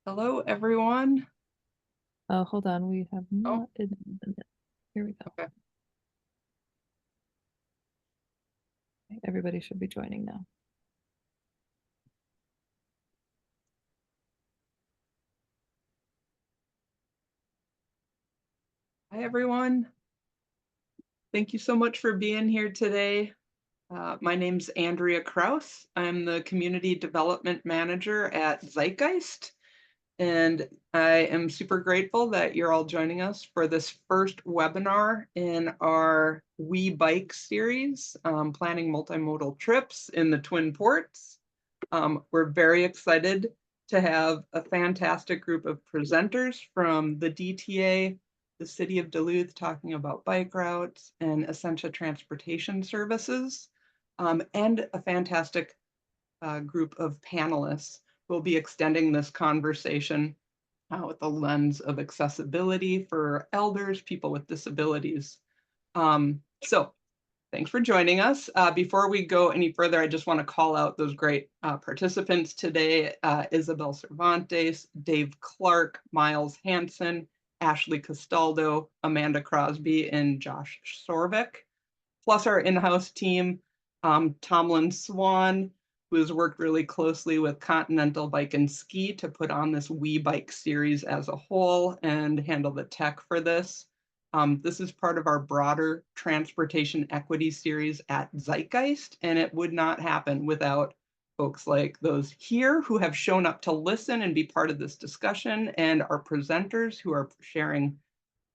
Hello, everyone. Hold on, we have Oh, not. Here we go. okay. Okay, everybody should be joining now. Hi, everyone. Thank you so much for being here today. My name's Andrea Kraus. I'm the Community Development Manager at Zeitgeist, and I am super grateful that you're all joining us for this first webinar in our We Bike series, planning multimodal trips in the Twin Ports. We're very excited to have a fantastic group of presenters from the DTA, the City of Duluth, talking about bike routes, and Essentia Transportation Services, and a fantastic group of panelists who will be extending this conversation with the lens of accessibility for elders, people with disabilities. So thanks for joining us. Before we go any further, I just want to call out those great participants today, Isabel Cervantes, Dave Clark, Miles Hansen, Ashley Castaldo, Amanda Crosby, and Josh Sorvik, plus our in-house team, Tomlin Swan, who has worked really closely with Continental Bike and Ski to put on this We Bike series as a whole and handle the tech for this. This is part of our broader transportation equity series at Zeitgeist, and it would not happen without folks like those here who have shown up to listen and be part of this discussion, and our presenters who are sharing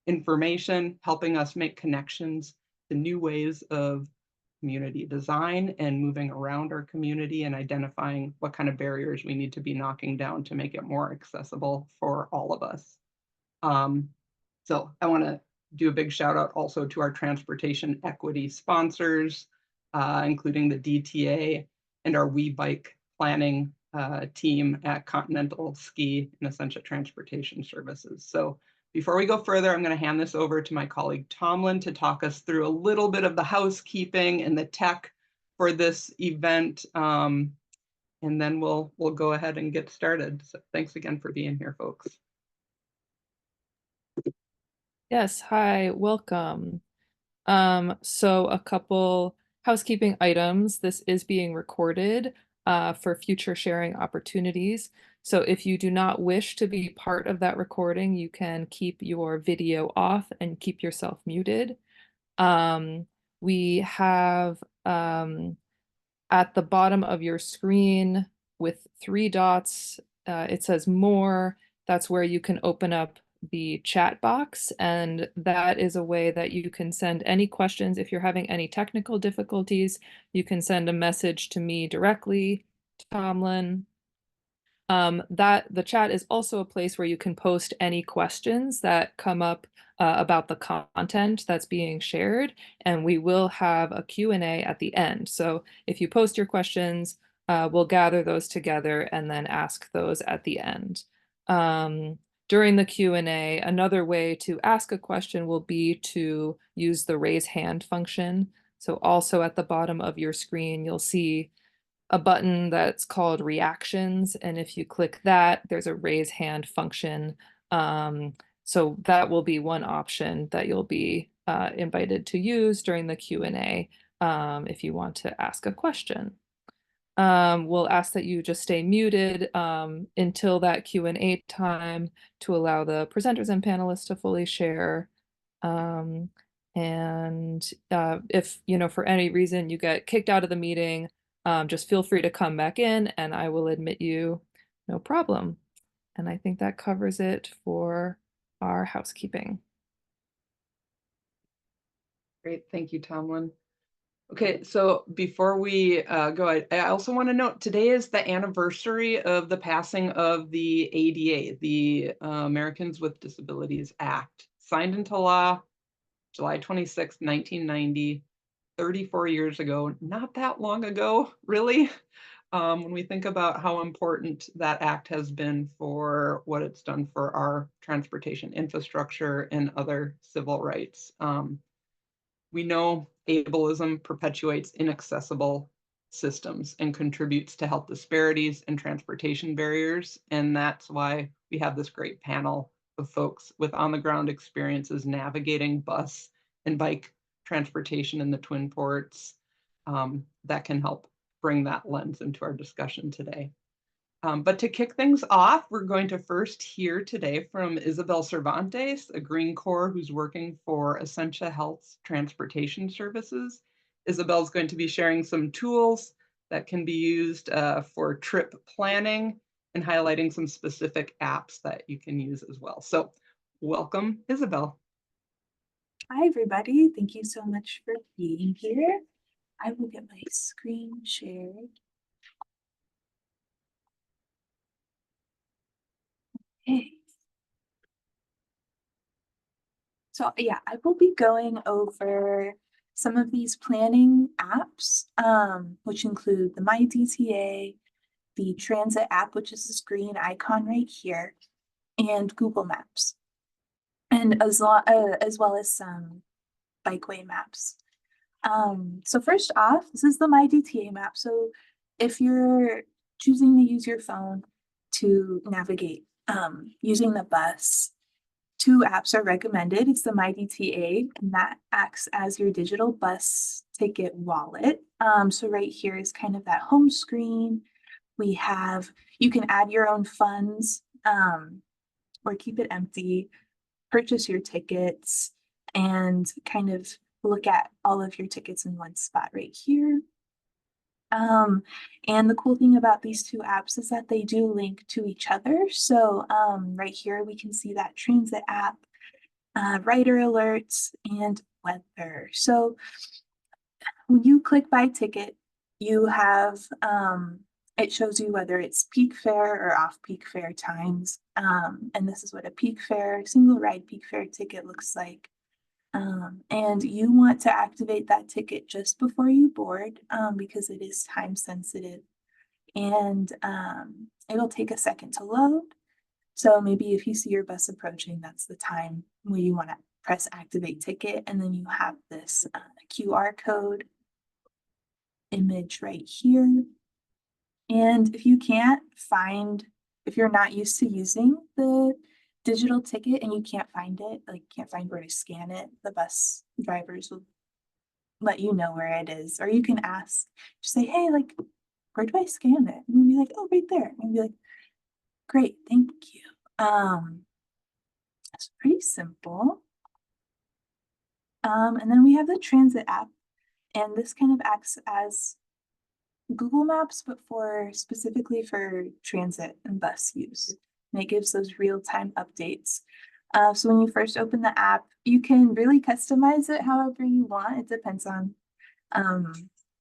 information, helping us make connections to new ways of community design and moving around our community and identifying what kind of barriers we need to be knocking down to make it more accessible for all of us. So I want to do a big shout out also to our transportation equity sponsors, including the DTA and our We Bike planning team at Continental Ski and Essentia Transportation Services. So before we go further, I'm going to hand this over to my colleague Tomlin to talk us through a little bit of the housekeeping and the tech for this event. And then we'll go ahead and get started. So thanks again for being here, folks. Yes, hi, welcome. So a couple housekeeping items. This is being recorded for future sharing opportunities. So if you do not wish to be part of that recording, you can keep your video off and keep yourself muted. We have at the bottom of your screen with 3 dots, it says more. That's where you can open up the chat box, and that is a way that you can send any questions. If you're having any technical difficulties, you can send a message to me directly, Tomlin. The chat is also a place where you can post any questions that come up about the content that's being shared, and we will have a Q&A at the end. So if you post your questions, we'll gather those together and then ask those at the end. During the Q&A, another way to ask a question will be to use the raise hand function. So also at the bottom of your screen, you'll see a button that's called reactions. And if you click that, there's a raise hand function. So that will be one option that you'll be invited to use during the Q&A if you want to ask a question. We'll ask that you just stay muted until that Q&A time to allow the presenters and panelists to fully share. And if, for any reason you get kicked out of the meeting, just feel free to come back in and I will admit you, no problem. And I think that covers it for our housekeeping. Great, thank you, Tomlin. Okay, so before we go, I also want to note today is the anniversary of the passing of the ADA, the Americans with Disabilities Act, signed into law July 26, 1990, 34 years ago, not that long ago, really. When we think about how important that act has been for what it's done for our transportation infrastructure and other civil rights. We know ableism perpetuates inaccessible systems and contributes to health disparities and transportation barriers. And that's why we have this great panel of folks with on-the-ground experiences navigating bus and bike transportation in the Twin Ports that can help bring that lens into our discussion today. But to kick things off, we're going to first hear today from Isabel Cervantes, a Green Corps who's working for Essentia Health's Transportation Services. Isabel's going to be sharing some tools that can be used for trip planning and highlighting some specific apps that you can use as well. So welcome, Isabel. Hi, everybody. Thank you so much for being here. I will get my screen shared. Okay. So yeah, I will be going over some of these planning apps, which include the MyDTA, the Transit app, which is this green icon right here, and Google Maps, and as well as some bikeway maps. So first off, this is the MyDTA map. So if you're choosing to use your phone to navigate using the bus, two apps are recommended. It's the MyDTA, and that acts as your digital bus ticket wallet. So right here is kind of that home screen. We have, you can add your own funds or keep it empty, purchase your tickets, and kind of look at all of your tickets in one spot right here. And the cool thing about these two apps is that they do link to each other. So right here, we can see that transit app, rider alerts, and weather. So when you click buy ticket, you have, it shows you whether it's peak fare or off-peak fare times. And this is what a peak fare, single ride peak fare ticket looks like. And you want to activate that ticket just before you board because it is time sensitive, and it'll take a second to load. So maybe if you see your bus approaching, that's the time where you want to press activate ticket, and then you have this QR code image right here. And if you can't find, if you're not used to using the digital ticket and you can't find it, like can't find where to scan it, the bus drivers will let you know where it is. Or you can ask, just say, hey, like, where do I scan it? And you'll be like, oh, right there. And you'll be like, great, thank you. It's pretty simple. And then we have the transit app, and this kind of acts as Google Maps, but specifically for transit and bus use. And it gives those real-time updates. So when you first open the app, you can really customize it however you want. It depends on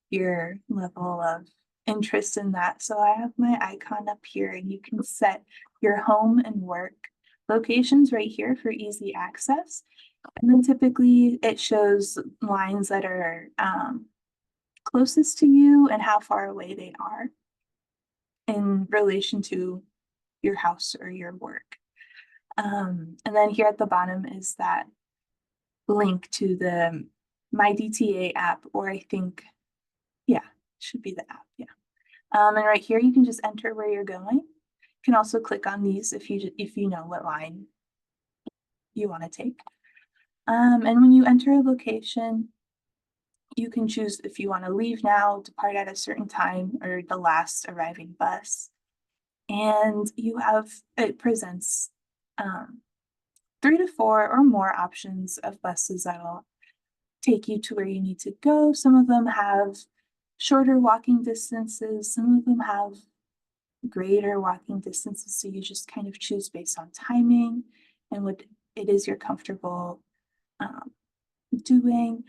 your level of interest in that. So I have my icon up here, and you can set your home and work locations right here for easy access. And then typically it shows lines that are closest to you and how far away they are in relation to your house or your work. And then here at the bottom is that link to the MyDTA app, or I think, yeah, should be the app, yeah. And right here, you can just enter where you're going. You can also click on these if you know what line you want to take. And when you enter a location, you can choose if you want to leave now, depart at a certain time, or the last arriving bus. And it presents 3 to 4 or more options of buses that'll take you to where you need to go. Some of them have shorter walking distances, some of them have greater walking distances. So you just kind of choose based on timing and what it is you're comfortable doing.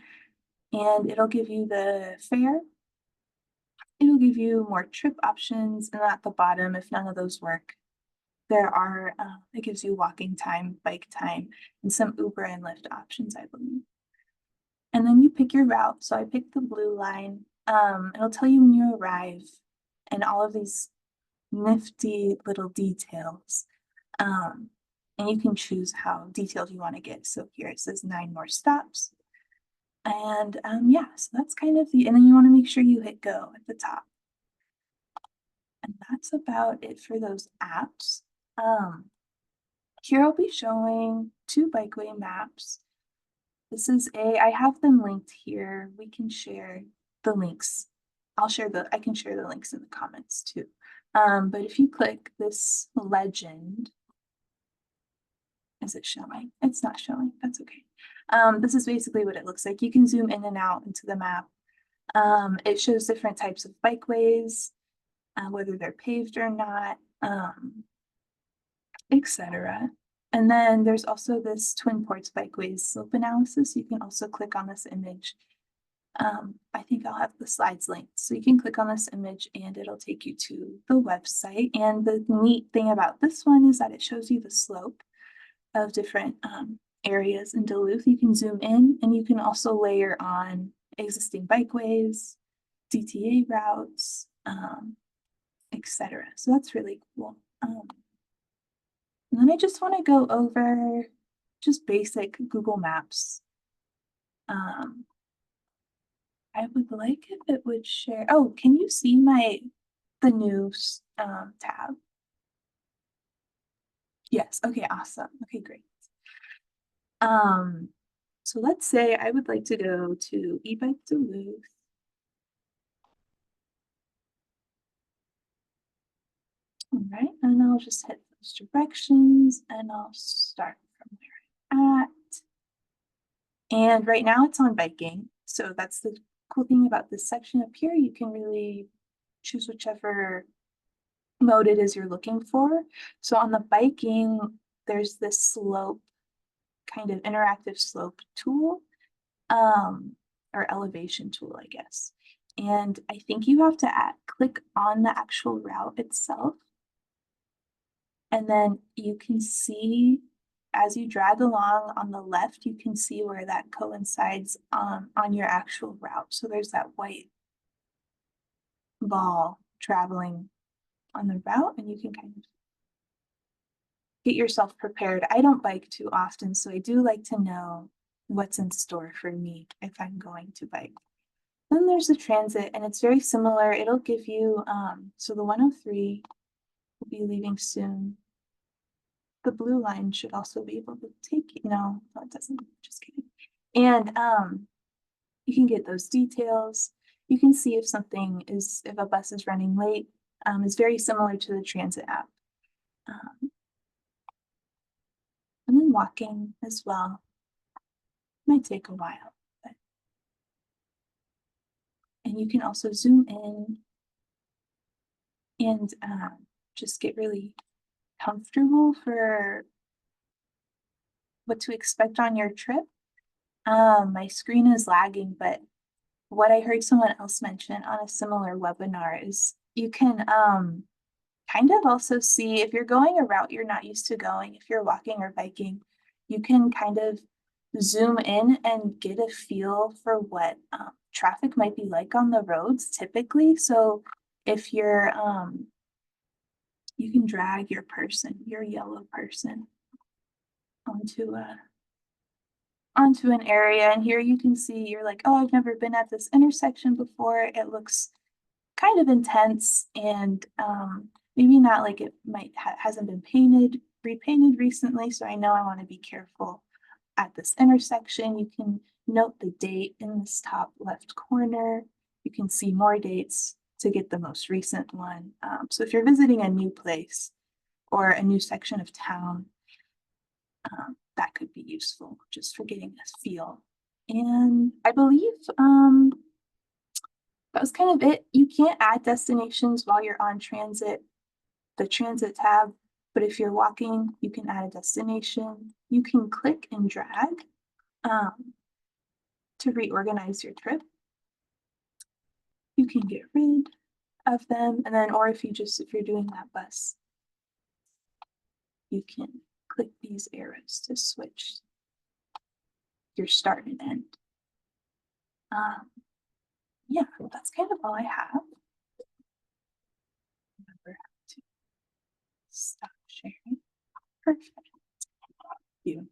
And it'll give you the fare. It'll give you more trip options. And at the bottom, if none of those work, there are, it gives you walking time, bike time, and some Uber and Lyft options, I believe. And then you pick your route. So I picked the blue line. It'll tell you when you arrive and all of these nifty little details. And you can choose how detailed you want to get. So here it says 9 more stops. And yeah, so that's kind of and then you want to make sure you hit go at the top. And that's about it for those apps. Here I'll be showing 2 bikeway maps. This is I have them linked here. We can share the links. I can share the links in the comments too. But if you click this legend, is it showing? It's not showing, that's okay. This is basically what it looks like. You can zoom in and out into the map. It shows different types of bikeways, whether they're paved or not, etc. And then there's also this Twin Ports Bikeways slope analysis. You can also click on this image. I think I'll have the slides linked. So you can click on this image and it'll take you to the website. And the neat thing about this one is that it shows you the slope of different areas in Duluth. You can zoom in and you can also layer on existing bikeways, DTA routes, etc. So that's really cool. And then I just want to go over just basic Google Maps. I would like if it would share. Oh, can you see the news tab? Yes. Okay. Awesome. Okay. Great. So let's say I would like to go to eBike Duluth. All right, and I'll just hit those directions and I'll start from where I'm at. And right now it's on biking. So that's the cool thing about this section up here. You can really choose whichever mode it is you're looking for. So on the biking, there's this slope, kind of interactive slope tool, or elevation tool, I guess. And I think you have to click on the actual route itself. And then you can see as you drag along on the left, you can see where that coincides on your actual route. So there's that white ball traveling on the route, and you can kind of get yourself prepared. I don't bike too often, so I do like to know what's in store for me if I'm going to bike. Then there's the transit, and it's very similar. It'll give you, so the 103 will be leaving soon. The blue line should also be able to take you. No, it doesn't. Just kidding. And you can get those details. You can see if if a bus is running late. It's very similar to the transit app. And then walking as well. Might take a while. And you can also zoom in and just get really comfortable for what to expect on your trip. My screen is lagging, but what I heard someone else mention on a similar webinar is you can kind of also see if you're going a route you're not used to going, if you're walking or biking, you can kind of zoom in and get a feel for what traffic might be like on the roads typically. So if you're, you can drag your yellow person onto an area, and here you can see you're like, oh, I've never been at this intersection before. It looks kind of intense and maybe not like it hasn't been repainted recently, so I know I want to be careful at this intersection. You can note the date in this top left corner. You can see more dates to get the most recent one. So if you're visiting a new place or a new section of town, that could be useful just for getting a feel. And I believe that was kind of it. You can't add destinations while you're on the transit tab, but if you're walking, you can add a destination. You can click and drag to reorganize your trip. You can get rid of them, and then, or if you're doing that bus, you can click these arrows to switch your start and end. Yeah, that's kind of all I have. Remember to stop sharing. Perfect. Thank you.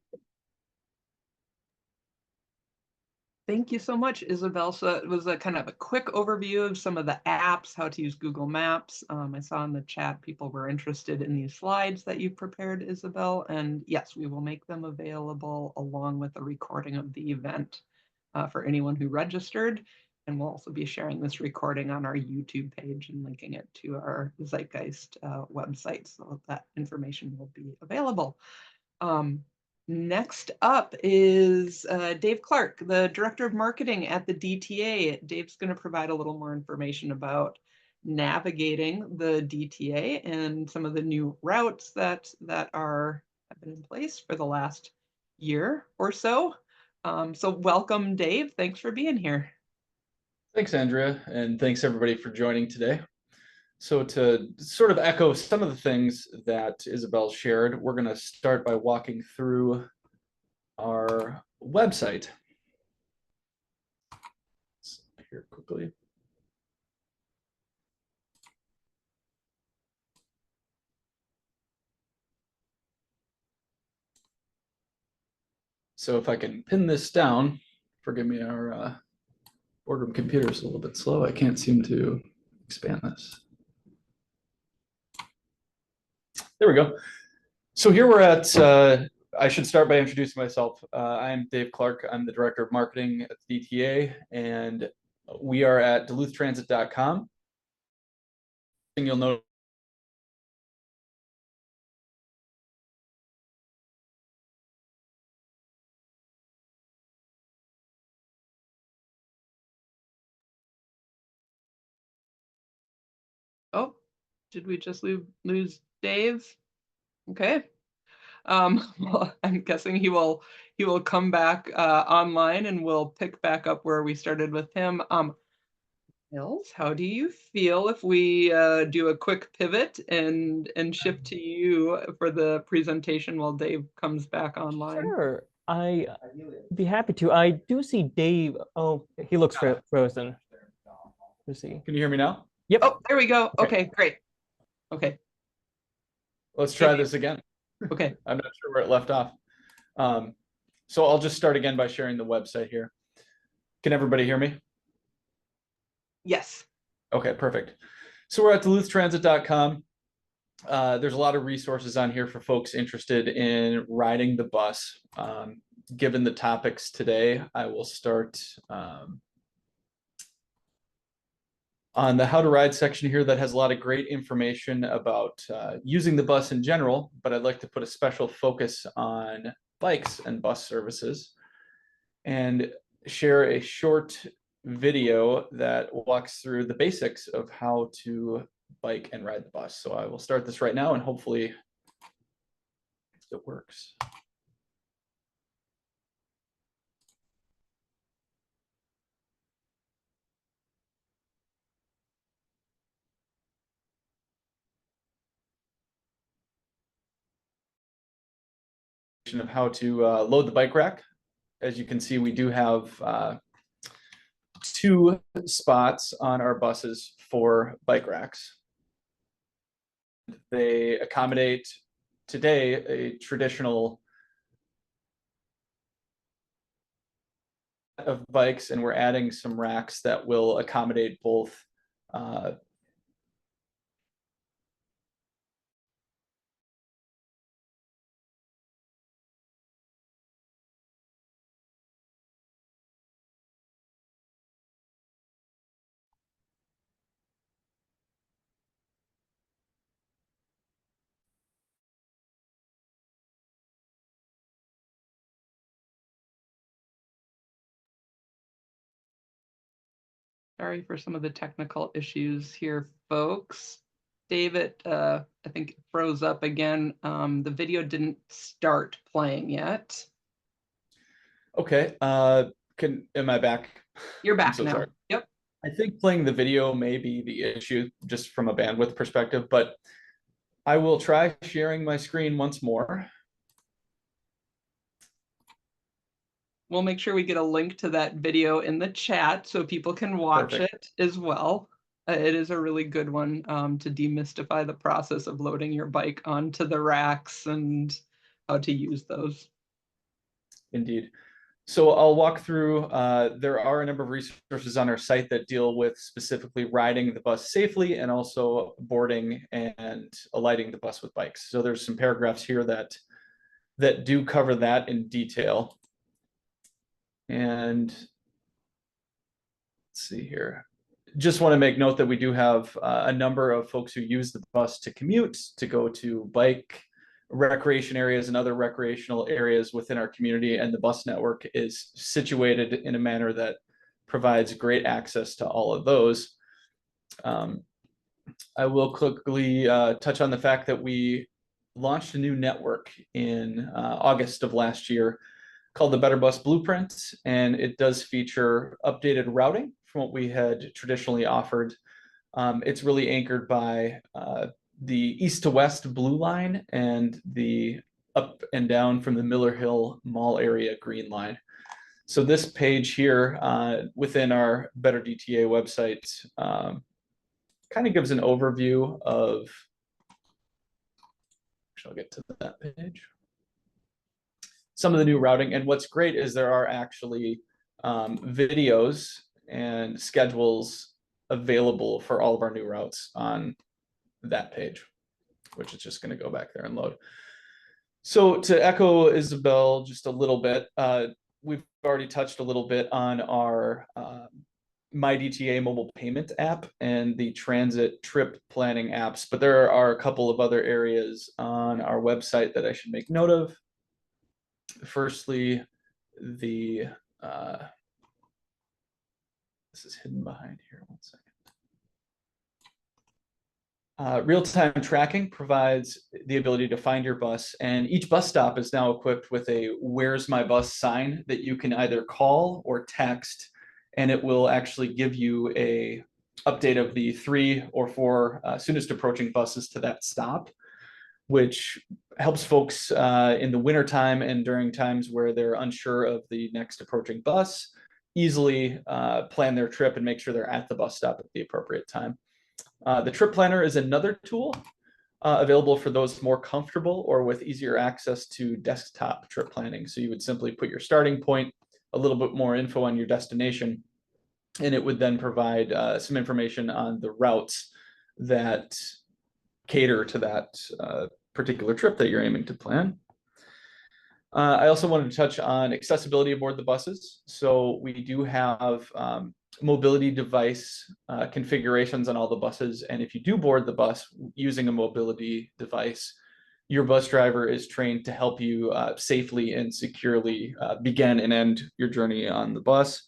Thank you so much, Isabel. So it was a kind of a quick overview of some of the apps, how to use Google Maps. I saw in the chat people were interested in these slides that you prepared, Isabel. And yes, we will make them available along with a recording of the event for anyone who registered. And we'll also be sharing this recording on our YouTube page and linking it to our Zeitgeist website, so that information will be available. Next up is Dave Clark, the Director of Marketing at the DTA. Dave's going to provide a little more information about navigating the DTA and some of the new routes that have been in place for the last year or so. So welcome, Dave. Thanks for being here. Thanks, Andrea, and thanks everybody for joining today. So to sort of echo some of the things that Isabel shared, we're going to start by walking through our website. Here quickly. So if I can pin this down, forgive me, our boardroom computer is a little bit slow. I can't seem to expand this. There we go. So here we're at, I should start by introducing myself. I'm Dave Clark. I'm the Director of Marketing at the DTA, and we are at DuluthTransit.com. And you'll note Oh, did we just lose Dave? Okay. Well, I'm guessing he will come back online, and we'll pick back up where we started with him. Nils, how do you feel if we do a quick pivot and shift to you for the presentation while Dave comes back online? Sure, I'd be happy to. I do see Dave. Oh, he looks frozen. Let's see. can you hear me now? Yep. Oh, there we go. Okay, great. Okay. Let's try this again. Okay. I'm not sure where it left off. So I'll just start again by sharing the website here. Can everybody hear me? Yes. Okay, perfect. So we're at DuluthTransit.com. There's a lot of resources on here for folks interested in riding the bus. Given the topics today, I will start on the how to ride section here that has a lot of great information about using the bus in general, but I'd like to put a special focus on bikes and bus services and share a short video that walks through the basics of how to bike and ride the bus. So I will start this right now and hopefully it works. Of how to load the bike rack. As you can see, we do have 2 spots on our buses for bike racks. They accommodate today a traditional of bikes, and we're adding some racks that will accommodate both Sorry for some of the technical issues here, folks. David, I think it froze up again. The video didn't start playing yet. Okay, am I back? You're back so now. Sorry. Yep. I think playing the video may be the issue just from a bandwidth perspective, but I will try sharing my screen once more. We'll make sure we get a link to that video in the chat so people can watch it as well. It is a really good one to demystify the process of loading your bike onto the racks and how to use those. Indeed. So I'll walk through, there are a number of resources on our site that deal with specifically riding the bus safely and also boarding and alighting the bus with bikes. So there's some paragraphs here that do cover that in detail. And let's see here. Just want to make note that we do have a number of folks who use the bus to commute, to go to bike recreation areas and other recreational areas within our community, and the bus network is situated in a manner that provides great access to all of those. I will quickly touch on the fact that we launched a new network in August of last year called the Better Bus Blueprint, and it does feature updated routing from what we had traditionally offered. It's really anchored by the east to west blue line and the up and down from the Miller Hill Mall area green line. So this page here within our Better DTA website kind of gives an overview of, actually I'll get to that page, some of the new routing. And what's great is there are actually videos and schedules available for all of our new routes on that page, which is just going to go back there and load. So to echo Isabel just a little bit, we've already touched a little bit on our MyDTA mobile payment app and the transit trip planning apps, but there are a couple of other areas on our website that I should make note of. Firstly, the this is hidden behind here. 1 second. Real-time tracking provides the ability to find your bus, and each bus stop is now equipped with a "Where's my bus" sign that you can either call or text, and it will actually give you a update of the 3 or 4 soonest approaching buses to that stop, which helps folks in the wintertime and during times where they're unsure of the next approaching bus easily plan their trip and make sure they're at the bus stop at the appropriate time. The trip planner is another tool available for those more comfortable or with easier access to desktop trip planning. So you would simply put your starting point, a little bit more info on your destination, and it would then provide some information on the routes that cater to that particular trip that you're aiming to plan. I also wanted to touch on accessibility aboard the buses. So we do have mobility device configurations on all the buses. And if you do board the bus using a mobility device, your bus driver is trained to help you safely and securely begin and end your journey on the bus.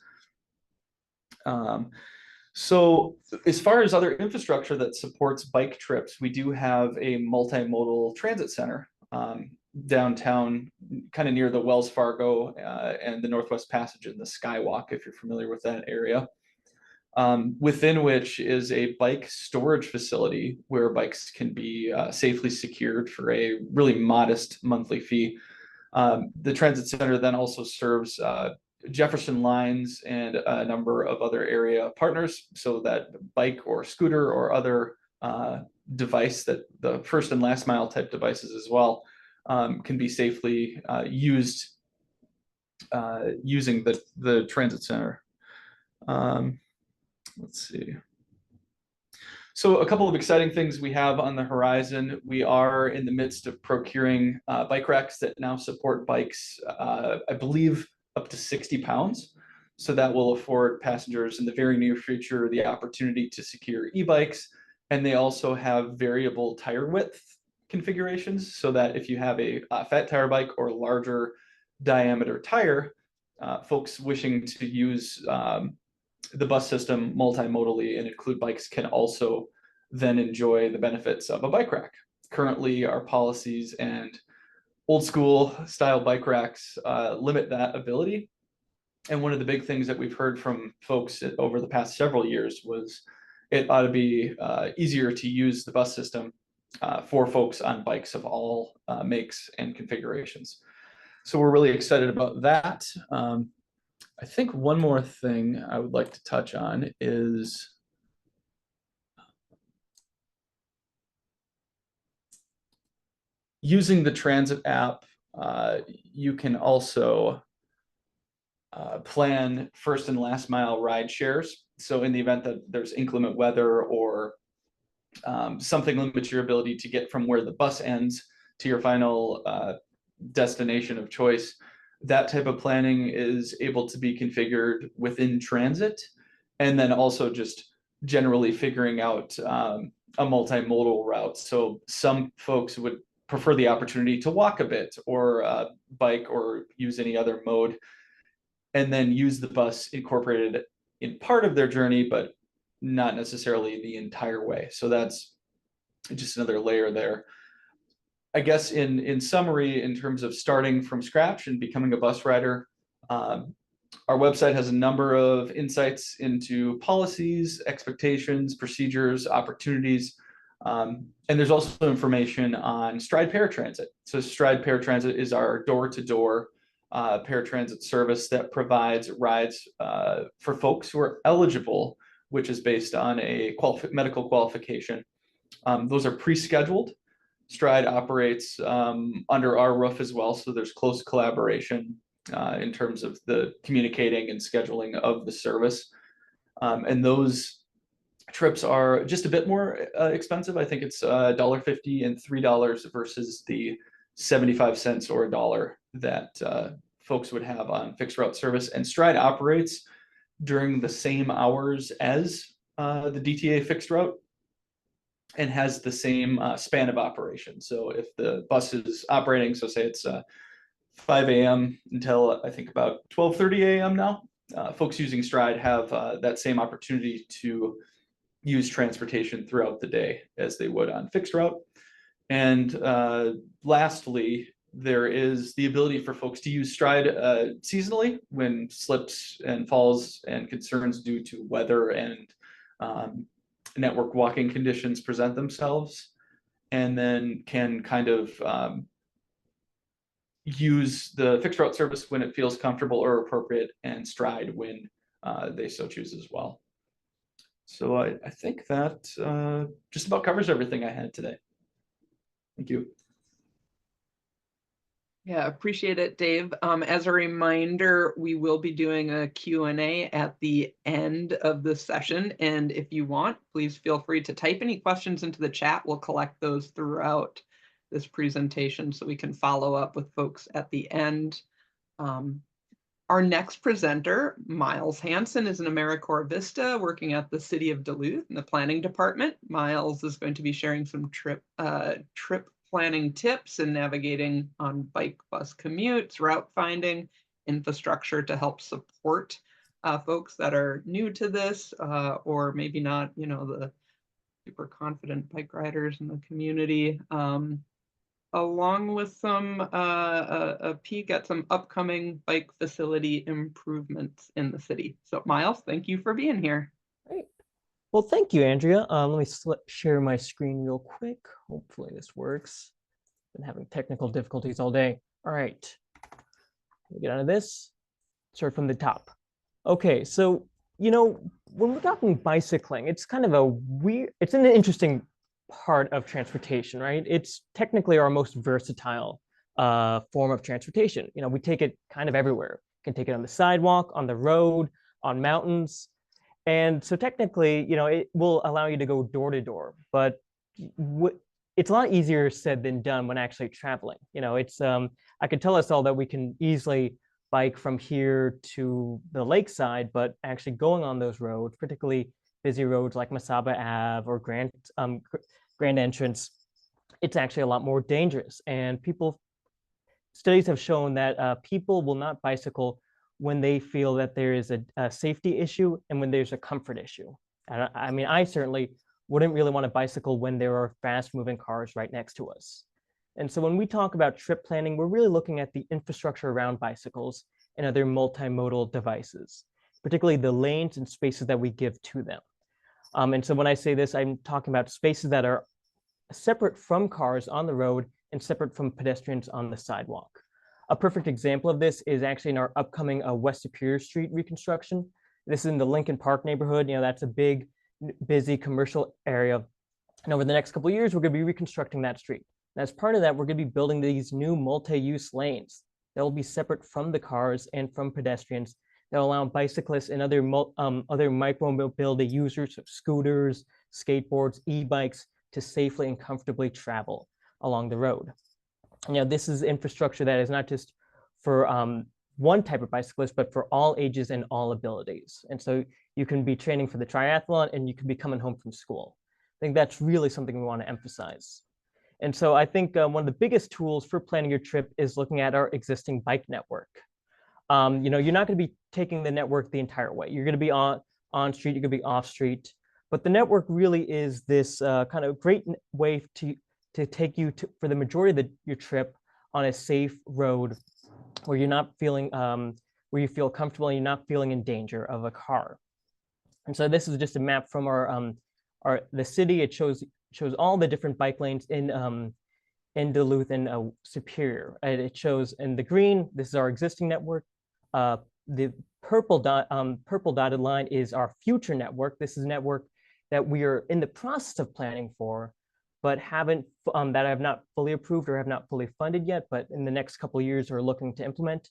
So as far as other infrastructure that supports bike trips, we do have a multimodal transit center downtown, kind of near the Wells Fargo and the Northwest Passage and the Skywalk, if you're familiar with that area, within which is a bike storage facility where bikes can be safely secured for a really modest monthly fee. The transit center then also serves Jefferson lines and a number of other area partners, so that bike or scooter or other device, that the first and last mile type devices as well, can be safely used using the transit center. Let's see. So a couple of exciting things we have on the horizon. We are in the midst of procuring bike racks that now support bikes, I believe, up to 60 pounds. So that will afford passengers in the very near future the opportunity to secure e-bikes. And they also have variable tire width configurations, so that if you have a fat tire bike or larger diameter tire, folks wishing to use the bus system multimodally and include bikes can also then enjoy the benefits of a bike rack. Currently, our policies and old school style bike racks limit that ability. And one of the big things that we've heard from folks over the past several years was it ought to be easier to use the bus system for folks on bikes of all makes and configurations. So we're really excited about that. I think one more thing I would like to touch on is using the transit app. You can also plan first and last mile ride shares. So in the event that there's inclement weather or something limits your ability to get from where the bus ends to your final destination of choice, that type of planning is able to be configured within transit. And then also just generally figuring out a multimodal route. So some folks would prefer the opportunity to walk a bit or bike or use any other mode, and then use the bus incorporated in part of their journey, but not necessarily the entire way. So that's just another layer there. I guess in summary, in terms of starting from scratch and becoming a bus rider, our website has a number of insights into policies, expectations, procedures, opportunities, and there's also information on Stride Paratransit. So Stride Paratransit is our door-to-door paratransit service that provides rides for folks who are eligible, which is based on a medical qualification. Those are pre-scheduled. Stride operates under our roof as well, so there's close collaboration in terms of the communicating and scheduling of the service. And those trips are just a bit more expensive. I think it's $1.50 and $3 versus the 75 cents or $1 that folks would have on fixed route service. And Stride operates during the same hours as the DTA fixed route and has the same span of operation. So if the bus is operating, so say it's 5 a.m. until I think about 12:30 a.m. now, folks using Stride have that same opportunity to use transportation throughout the day as they would on fixed route. And lastly, there is the ability for folks to use Stride seasonally when slips and falls and concerns due to weather and network walking conditions present themselves, and then can kind of use the fixed route service when it feels comfortable or appropriate, and Stride when they so choose as well. So I think that just about covers everything I had today. Thank you. Yeah, appreciate it, Dave. As a reminder, we will be doing a Q&A at the end of the session. And if you want, please feel free to type any questions into the chat. We'll collect those throughout this presentation so we can follow up with folks at the end. Our next presenter, Miles Hansen, is an AmeriCorps Vista working at the City of Duluth in the planning department. Miles is going to be sharing some trip planning tips and navigating on bike bus commutes, route finding, infrastructure to help support folks that are new to this or maybe not, you know, the super confident bike riders in the community, along with some a peek at some upcoming bike facility improvements in the city. So Miles, thank you for being here. Great. Well, thank you, Andrea. Let me share my screen real quick. Hopefully this works. Been having technical difficulties all day. All right. Let me get out of this. Start from the top. Okay, so, you know, when we're talking bicycling, it's kind of a weird, it's an interesting part of transportation, right? It's technically our most versatile form of transportation. You know, we take it kind of everywhere. You can take it on the sidewalk, on the road, on mountains. And so technically, you know, it will allow you to go door to door, but it's a lot easier said than done when actually traveling. You know, it's, I could tell us all that we can easily bike from here to the lakeside, but actually going on those roads, particularly busy roads like Masaba Ave or Grand Entrance, it's actually a lot more dangerous. And studies have shown that people will not bicycle when they feel that there is a safety issue and when there's a comfort issue. And I mean, I certainly wouldn't really want to bicycle when there are fast moving cars right next to us. And so when we talk about trip planning, we're really looking at the infrastructure around bicycles and other multimodal devices, particularly the lanes and spaces that we give to them. And so when I say this, I'm talking about spaces that are separate from cars on the road and separate from pedestrians on the sidewalk. A perfect example of this is actually in our upcoming West Superior Street reconstruction. This is in the Lincoln Park neighborhood. You know, that's a big, busy commercial area. And over the next couple of years, we're going to be reconstructing that street. And as part of that, we're going to be building these new multi-use lanes that will be separate from the cars and from pedestrians that allow bicyclists and other micromobility users of scooters, skateboards, e-bikes to safely and comfortably travel along the road. Now, this is infrastructure that is not just for one type of bicyclist, but for all ages and all abilities. And so you can be training for the triathlon and you can be coming home from school. I think that's really something we want to emphasize. And so I think one of the biggest tools for planning your trip is looking at our existing bike network. You know, you're not going to be taking the network the entire way. You're going to be on street, you're going to be off street, but the network really is this kind of great way to take you to, for the majority of your trip, on a safe road where you're not feeling, where you feel comfortable and you're not feeling in danger of a car. And so this is just a map from the city. It shows all the different bike lanes in Duluth and Superior. And it shows in the green, this is our existing network. The purple dotted line is our future network. This is a network that we are in the process of planning for, but that have not fully approved or have not fully funded yet, but in the next couple of years are looking to implement.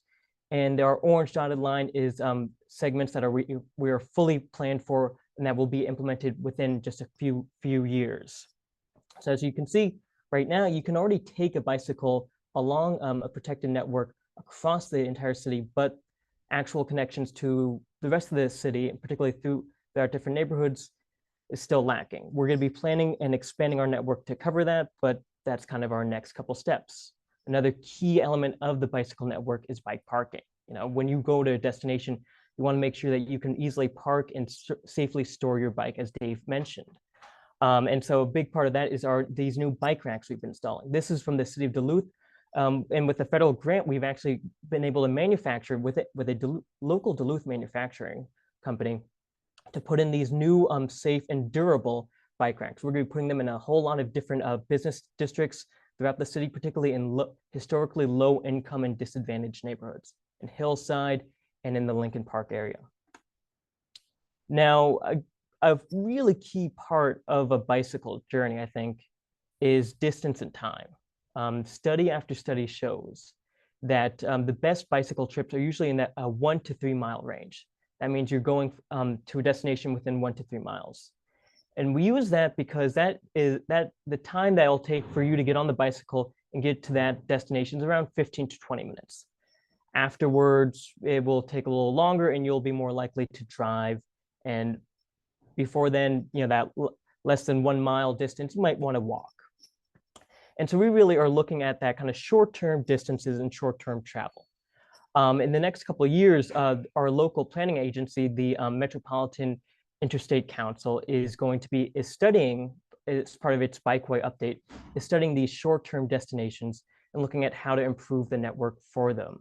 And our orange dotted line is segments that we are fully planned for and that will be implemented within just a few years. So as you can see, right now, you can already take a bicycle along a protected network across the entire city, but actual connections to the rest of the city, and particularly through our different neighborhoods, is still lacking. We're going to be planning and expanding our network to cover that, but that's kind of our next couple steps. Another key element of the bicycle network is bike parking. You know, when you go to a destination, you want to make sure that you can easily park and safely store your bike, as Dave mentioned. And so a big part of that is these new bike racks we've been installing. This is from the city of Duluth. And with the federal grant, we've actually been able to manufacture with a local Duluth manufacturing company to put in these new safe and durable bike racks. We're going to be putting them in a whole lot of different business districts throughout the city, particularly in historically low income and disadvantaged neighborhoods, in Hillside and in the Lincoln Park area. Now, a really key part of a bicycle journey, I think, is distance and time. Study after study shows that the best bicycle trips are usually in that 1 to 3 mile range. That means you're going to a destination within 1 to 3 miles. And we use that because the time that it'll take for you to get on the bicycle and get to that destination is around 15 to 20 minutes. Afterwards, it will take a little longer and you'll be more likely to drive. And before then, you know, that less than 1 mile distance, you might want to walk. And so we really are looking at that kind of short-term distances and short-term travel. In the next couple of years, our local planning agency, the Metropolitan Interstate Council, is studying, as part of its bikeway update, is studying these short-term destinations and looking at how to improve the network for them.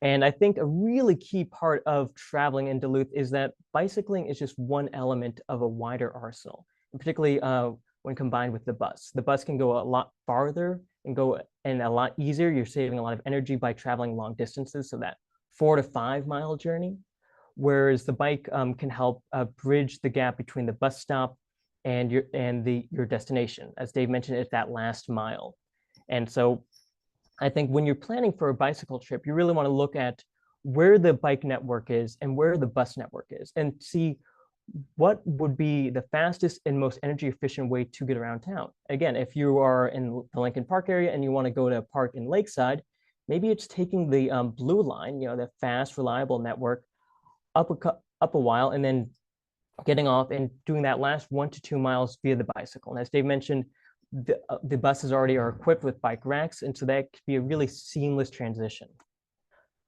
And I think a really key part of traveling in Duluth is that bicycling is just one element of a wider arsenal, and particularly when combined with the bus. The bus can go a lot farther and go and a lot easier. You're saving a lot of energy by traveling long distances, so that 4 to 5 mile journey, whereas the bike can help bridge the gap between the bus stop and your destination. As Dave mentioned, it's that last mile. And so I think when you're planning for a bicycle trip, you really want to look at where the bike network is and where the bus network is, and see what would be the fastest and most energy efficient way to get around town. Again, if you are in the Lincoln Park area and you want to go to a park in Lakeside, maybe it's taking the blue line, you know, the fast, reliable network up a while and then getting off and doing that last 1 to 2 miles via the bicycle. And as Dave mentioned, the buses already are equipped with bike racks, and so that could be a really seamless transition.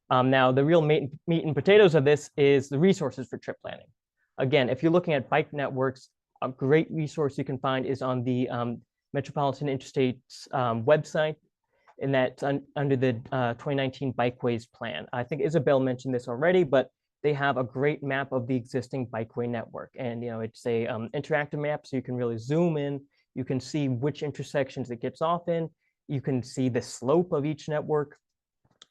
Now, the real meat and potatoes of this is the resources for trip planning. Again, if you're looking at bike networks, a great resource you can find is on the Metropolitan Interstate's website, and that's under the 2019 Bikeways Plan. I think Isabel mentioned this already, but they have a great map of the existing bikeway network. And, you know, it's a interactive map, so you can really zoom in. You can see which intersections it gets off in. You can see the slope of each network.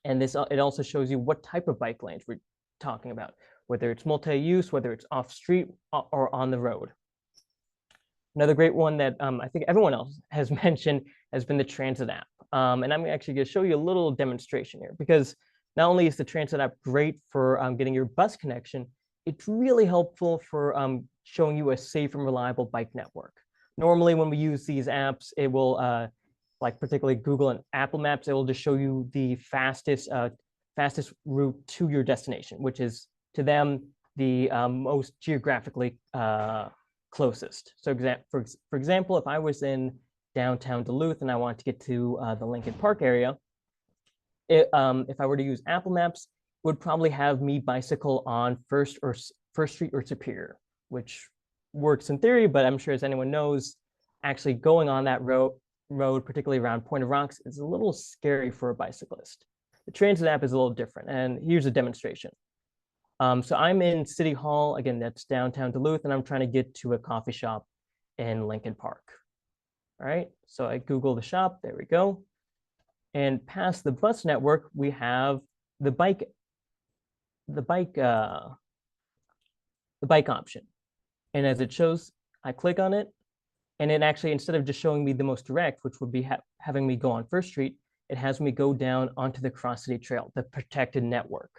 And it also shows you what type of bike lanes we're talking about, whether it's multi-use, whether it's off-street or on the road. Another great one that I think everyone else has mentioned has been the Transit app. And I'm actually going to show you a little demonstration here, because not only is the transit app great for getting your bus connection, it's really helpful for showing you a safe and reliable bike network. Normally, when we use these apps, it will, like particularly Google and Apple Maps, it will just show you the fastest route to your destination, which is to them the most geographically closest. So for example, if I was in downtown Duluth and I wanted to get to the Lincoln Park area, if I were to use Apple Maps, it would probably have me bicycle on First Street or Superior, which works in theory, but I'm sure as anyone knows, actually going on that road, particularly around Point of Rocks, is a little scary for a bicyclist. The transit app is a little different, and here's a demonstration. So I'm in City Hall, again, that's downtown Duluth, and I'm trying to get to a coffee shop in Lincoln Park. All right, so I Google the shop, there we go. And past the bus network, we have the bike option. And as it shows, I click on it, and it actually, instead of just showing me the most direct, which would be having me go on First Street, it has me go down onto the Cross City Trail, the protected network.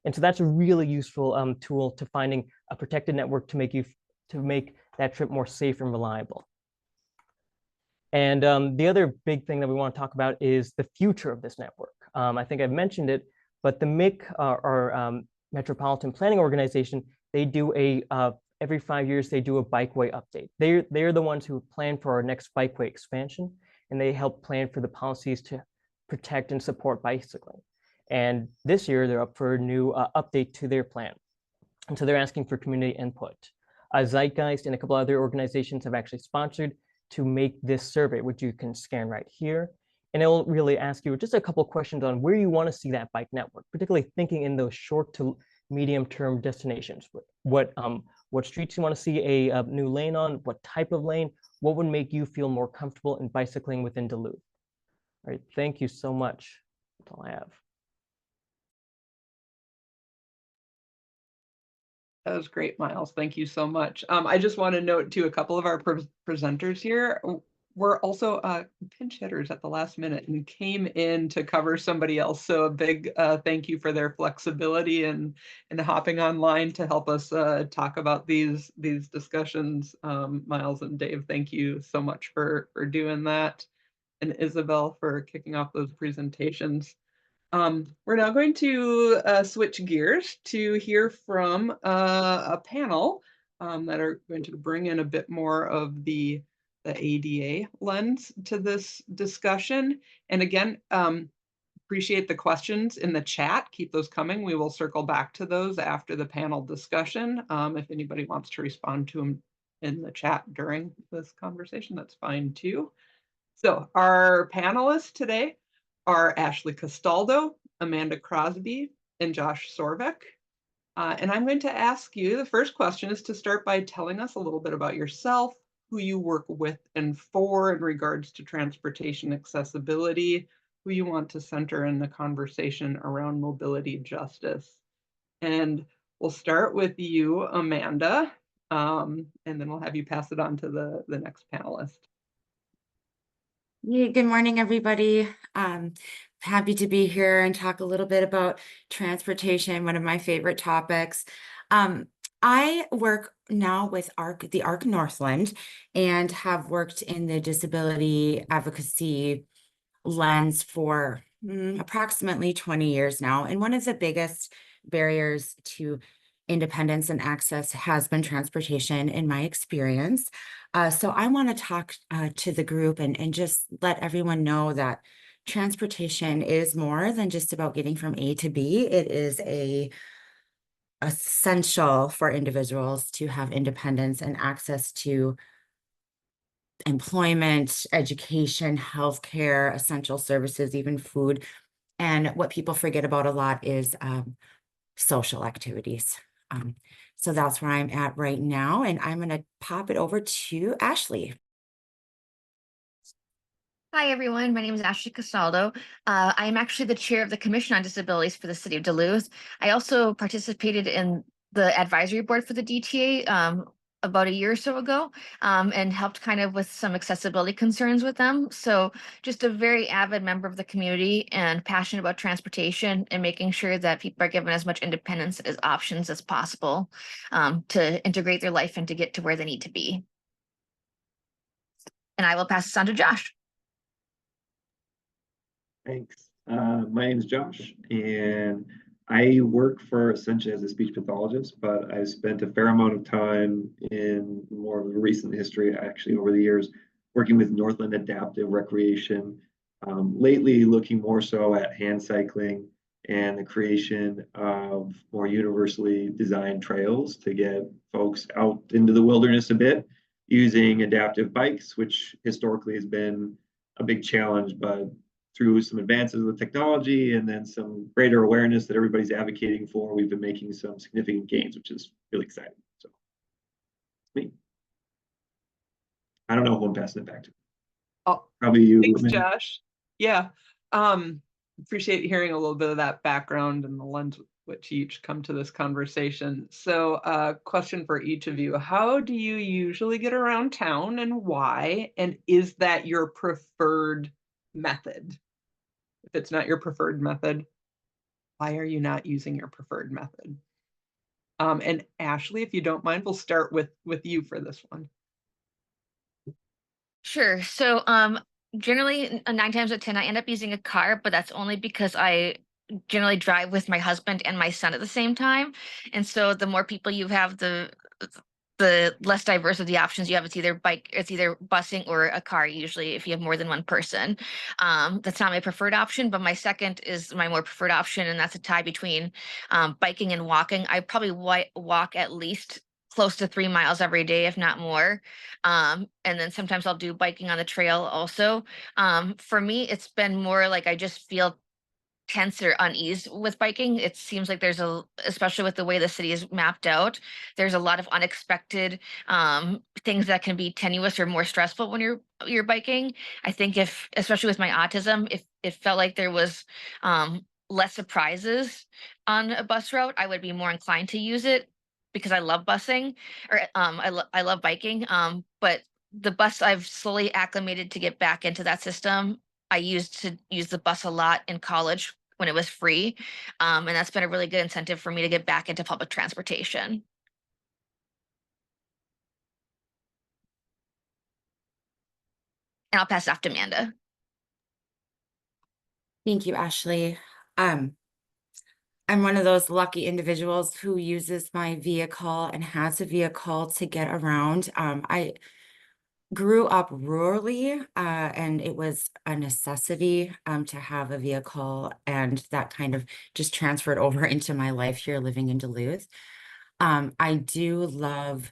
And so that's a really useful tool to finding a protected network to make that trip more safe and reliable. And the other big thing that we want to talk about is the future of this network. I think I've mentioned it, but the MIC, or Metropolitan Planning Organization, they do every 5 years, they do a bikeway update. They're the ones who plan for our next bikeway expansion, and they help plan for the policies to protect and support bicycling. And this year, they're up for a new update to their plan. And so they're asking for community input. Zeitgeist and a couple other organizations have actually sponsored to make this survey, which you can scan right here. And it will really ask you just a couple questions on where you want to see that bike network, particularly thinking in those short to medium term destinations. What streets you want to see a new lane on, what type of lane, what would make you feel more comfortable in bicycling within Duluth. All right, thank you so much. That's all I have. That was great, Miles. Thank you so much. I just want to note too, a couple of our presenters here were also pinch hitters at the last minute and came in to cover somebody else. So a big thank you for their flexibility and hopping online to help us talk about these discussions. Miles and Dave, thank you so much for doing that. And Isabel for kicking off those presentations. We're now going to switch gears to hear from a panel that are going to bring in a bit more of the ADA lens to this discussion. And again, appreciate the questions in the chat. Keep those coming. We will circle back to those after the panel discussion. If anybody wants to respond to them in the chat during this conversation, that's fine too. So our panelists today are Ashley Castaldo, Amanda Crosby, and Josh Sorvek. And I'm going to ask you, the first question is to start by telling us a little bit about yourself, who you work with and for in regards to transportation accessibility, who you want to center in the conversation around mobility justice. And we'll start with you, Amanda, and then we'll have you pass it on to the next panelist. Yeah, good morning, everybody. Happy to be here and talk a little bit about transportation, one of my favorite topics. I work now with the ARC Northland and have worked in the disability advocacy lens for approximately 20 years now. And one of the biggest barriers to independence and access has been transportation in my experience. So I want to talk to the group and just let everyone know that transportation is more than just about getting from A to B. It is essential for individuals to have independence and access to employment, education, healthcare, essential services, even food. And what people forget about a lot is social activities. So that's where I'm at right now, and I'm going to pop it over to Ashley. Hi, everyone. My name is Ashley Castaldo. I am actually the chair of the Commission on Disabilities for the City of Duluth. I also participated in the advisory board for the DTA about a year or so ago, and helped kind of with some accessibility concerns with them. So just a very avid member of the community and passionate about transportation and making sure that people are given as much independence as options as possible, to integrate their life and to get to where they need to be. And I will pass this on to Josh. Thanks. My name is Josh, and I work for Essentia as a speech pathologist, but I've spent a fair amount of time in more of a recent history, actually over the years, working with Northland Adaptive Recreation. Lately, looking more so at hand cycling and the creation of more universally designed trails to get folks out into the wilderness a bit using adaptive bikes, which historically has been a big challenge, but through some advances with technology and then some greater awareness that everybody's advocating for, we've been making some significant gains, which is really exciting. So, me. I don't know who I'm passing it back to. Oh, probably you. thanks, Josh. Yeah, appreciate hearing a little bit of that background and the lens with which you each come to this conversation. So, question for each of you: how do you usually get around town, and why? And is that your preferred method? If it's not your preferred method, why are you not using your preferred method? And Ashley, if you don't mind, we'll start with you for this one. Sure. So, generally 9 times out of 10, I end up using a car, but that's only because I generally drive with my husband and my son at the same time. And so the more people you have, the less diverse of the options you have. It's either busing or a car, usually, if you have more than one person. That's not my preferred option, but my second is my more preferred option, and that's a tie between biking and walking. I probably walk at least close to 3 miles every day, if not more. And then sometimes I'll do biking on the trail also. For me, it's been more like I just feel tense or unease with biking. It seems like especially with the way the city is mapped out, there's a lot of unexpected things that can be tenuous or more stressful when you're biking. I think especially with my autism, if it felt like there was less surprises on a bus route, I would be more inclined to use it because I love busing, or I love biking. But the bus, I've slowly acclimated to get back into that system. I used to use the bus a lot in college when it was free. And that's been a really good incentive for me to get back into public transportation. And I'll pass it off to Amanda. Thank you, Ashley. I'm one of those lucky individuals who uses my vehicle and has a vehicle to get around. I grew up rurally, and it was a necessity to have a vehicle, and that kind of just transferred over into my life here living in Duluth. I do love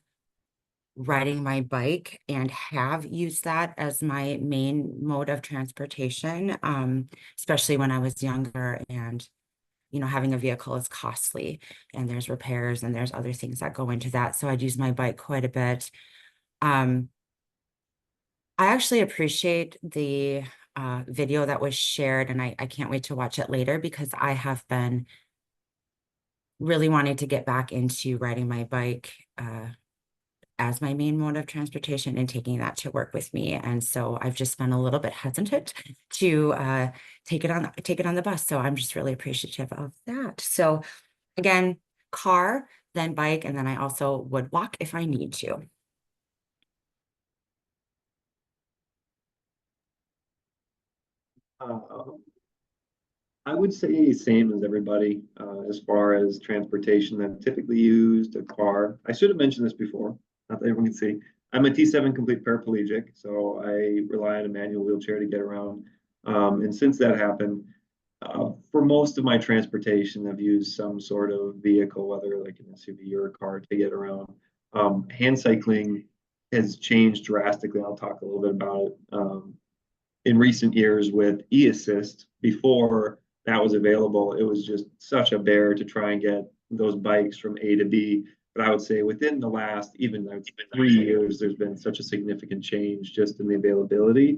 riding my bike and have used that as my main mode of transportation, especially when I was younger, and having a vehicle is costly, and there's repairs and there's other things that go into that. So I'd use my bike quite a bit. I actually appreciate the video that was shared, and I can't wait to watch it later because I have been really wanting to get back into riding my bike as my main mode of transportation and taking that to work with me. And so I've just been a little bit hesitant to take it on the bus. So I'm just really appreciative of that. So again, car, then bike, and then I also would walk if I need to. I would say same as everybody as far as transportation. I've typically used a car. I should have mentioned this before, not that everyone can see. I'm a T7 complete paraplegic, so I rely on a manual wheelchair to get around. And since that happened, for most of my transportation, I've used some sort of vehicle, whether like an SUV or a car, to get around. Hand cycling has changed drastically. I'll talk a little bit about it. In recent years with e-assist, before that was available, it was just such a bear to try and get those bikes from A to B. But I would say within the last even 3 years, there's been such a significant change just in the availability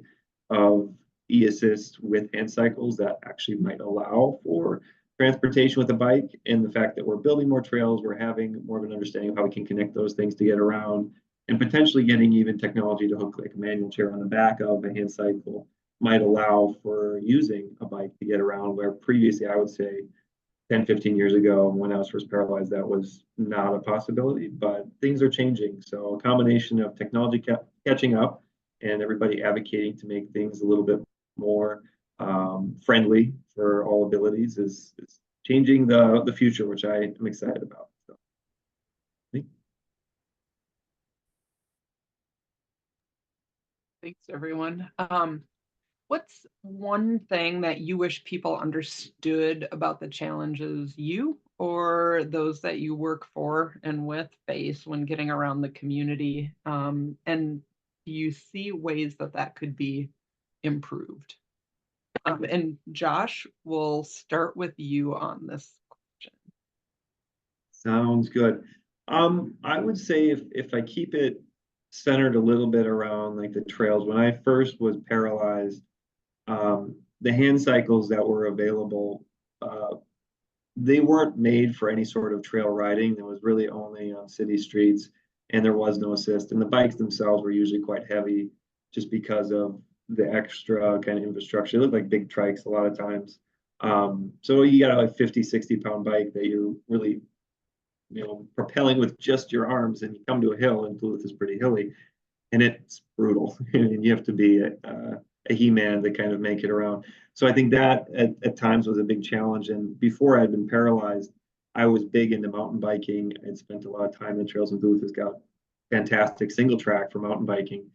of e-assist with hand cycles that actually might allow for transportation with a bike. And the fact that we're building more trails, we're having more of an understanding of how we can connect those things to get around. and potentially getting even technology to hook like a manual chair on the back of a hand cycle might allow for using a bike to get around, where previously I would say 10, 15 years ago when I was first paralyzed, that was not a possibility, but things are changing. So a combination of technology catching up and everybody advocating to make things a little bit more friendly for all abilities is changing the future, which I am excited about. So. Thanks, everyone. What's one thing that you wish people understood about the challenges you or those that you work for and with face when getting around the community? And do you see ways that that could be improved? And Josh, we'll start with you on this question. Sounds good. I would say if I keep it centered a little bit around like the trails, when I first was paralyzed, the hand cycles that were available, they weren't made for any sort of trail riding. There was really only on city streets, and there was no assist. And the bikes themselves were usually quite heavy just because of the extra kind of infrastructure. They look like big trikes a lot of times. So you got a 50, 60-pound bike that you're really, propelling with just your arms, and you come to a hill, and Duluth is pretty hilly, and it's brutal. And you have to be a He-Man to kind of make it around. So I think that at times was a big challenge. And before I'd been paralyzed, I was big into mountain biking. I'd spent a lot of time in trails, and Duluth has got fantastic single track for mountain biking.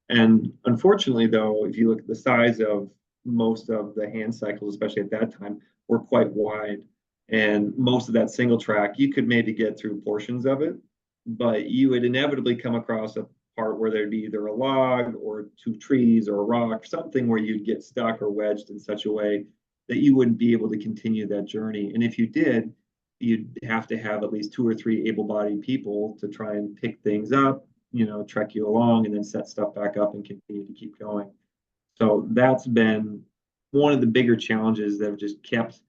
And unfortunately, though, if you look at the size of most of the hand cycles, especially at that time, were quite wide. And most of that single track, you could maybe get through portions of it, but you would inevitably come across a part where there'd be either a log or two trees or a rock, something where you'd get stuck or wedged in such a way that you wouldn't be able to continue that journey. And if you did, you'd have to have at least 2 or 3 able-bodied people to try and pick things up, trek you along and then set stuff back up and continue to keep going. So that's been one of the bigger challenges that have just kept,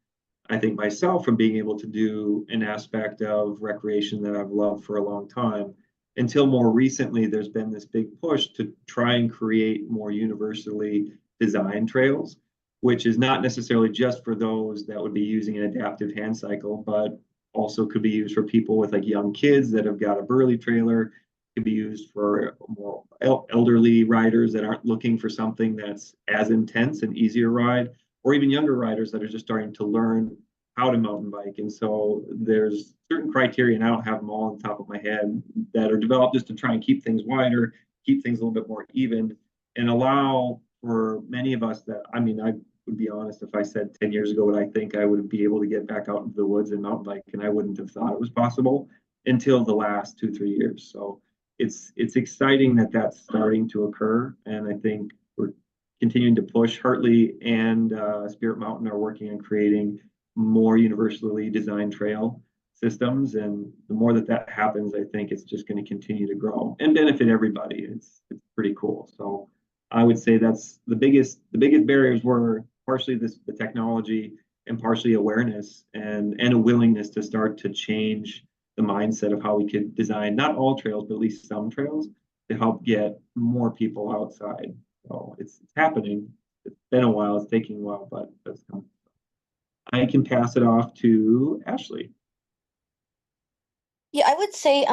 I think, myself from being able to do an aspect of recreation that I've loved for a long time. Until more recently, there's been this big push to try and create more universally designed trails, which is not necessarily just for those that would be using an adaptive hand cycle, but also could be used for people with like young kids that have got a burly trailer. Could be used for more elderly riders that aren't looking for something that's as intense and easier ride, or even younger riders that are just starting to learn how to mountain bike. And so there's certain criteria, and I don't have them all on the top of my head, that are developed just to try and keep things wider, keep things a little bit more even, and allow for many of us that, I would be honest, if I said 10 years ago what I think I would be able to get back out into the woods and mountain bike, and I wouldn't have thought it was possible until the last 2-3 years. So it's exciting that that's starting to occur, and I think we're continuing to push. Hartley and Spirit Mountain are working on creating more universally designed trail systems, and the more that happens, I think it's just going to continue to grow and benefit everybody. It's pretty cool. So I would say that's the biggest barriers were partially the technology and partially awareness and a willingness to start to change the mindset of how we could design not all trails, but at least some trails to help get more people outside. So it's happening. It's been a while. It's taking a while, but that's coming. I can pass it off to Ashley. Yeah, I would say,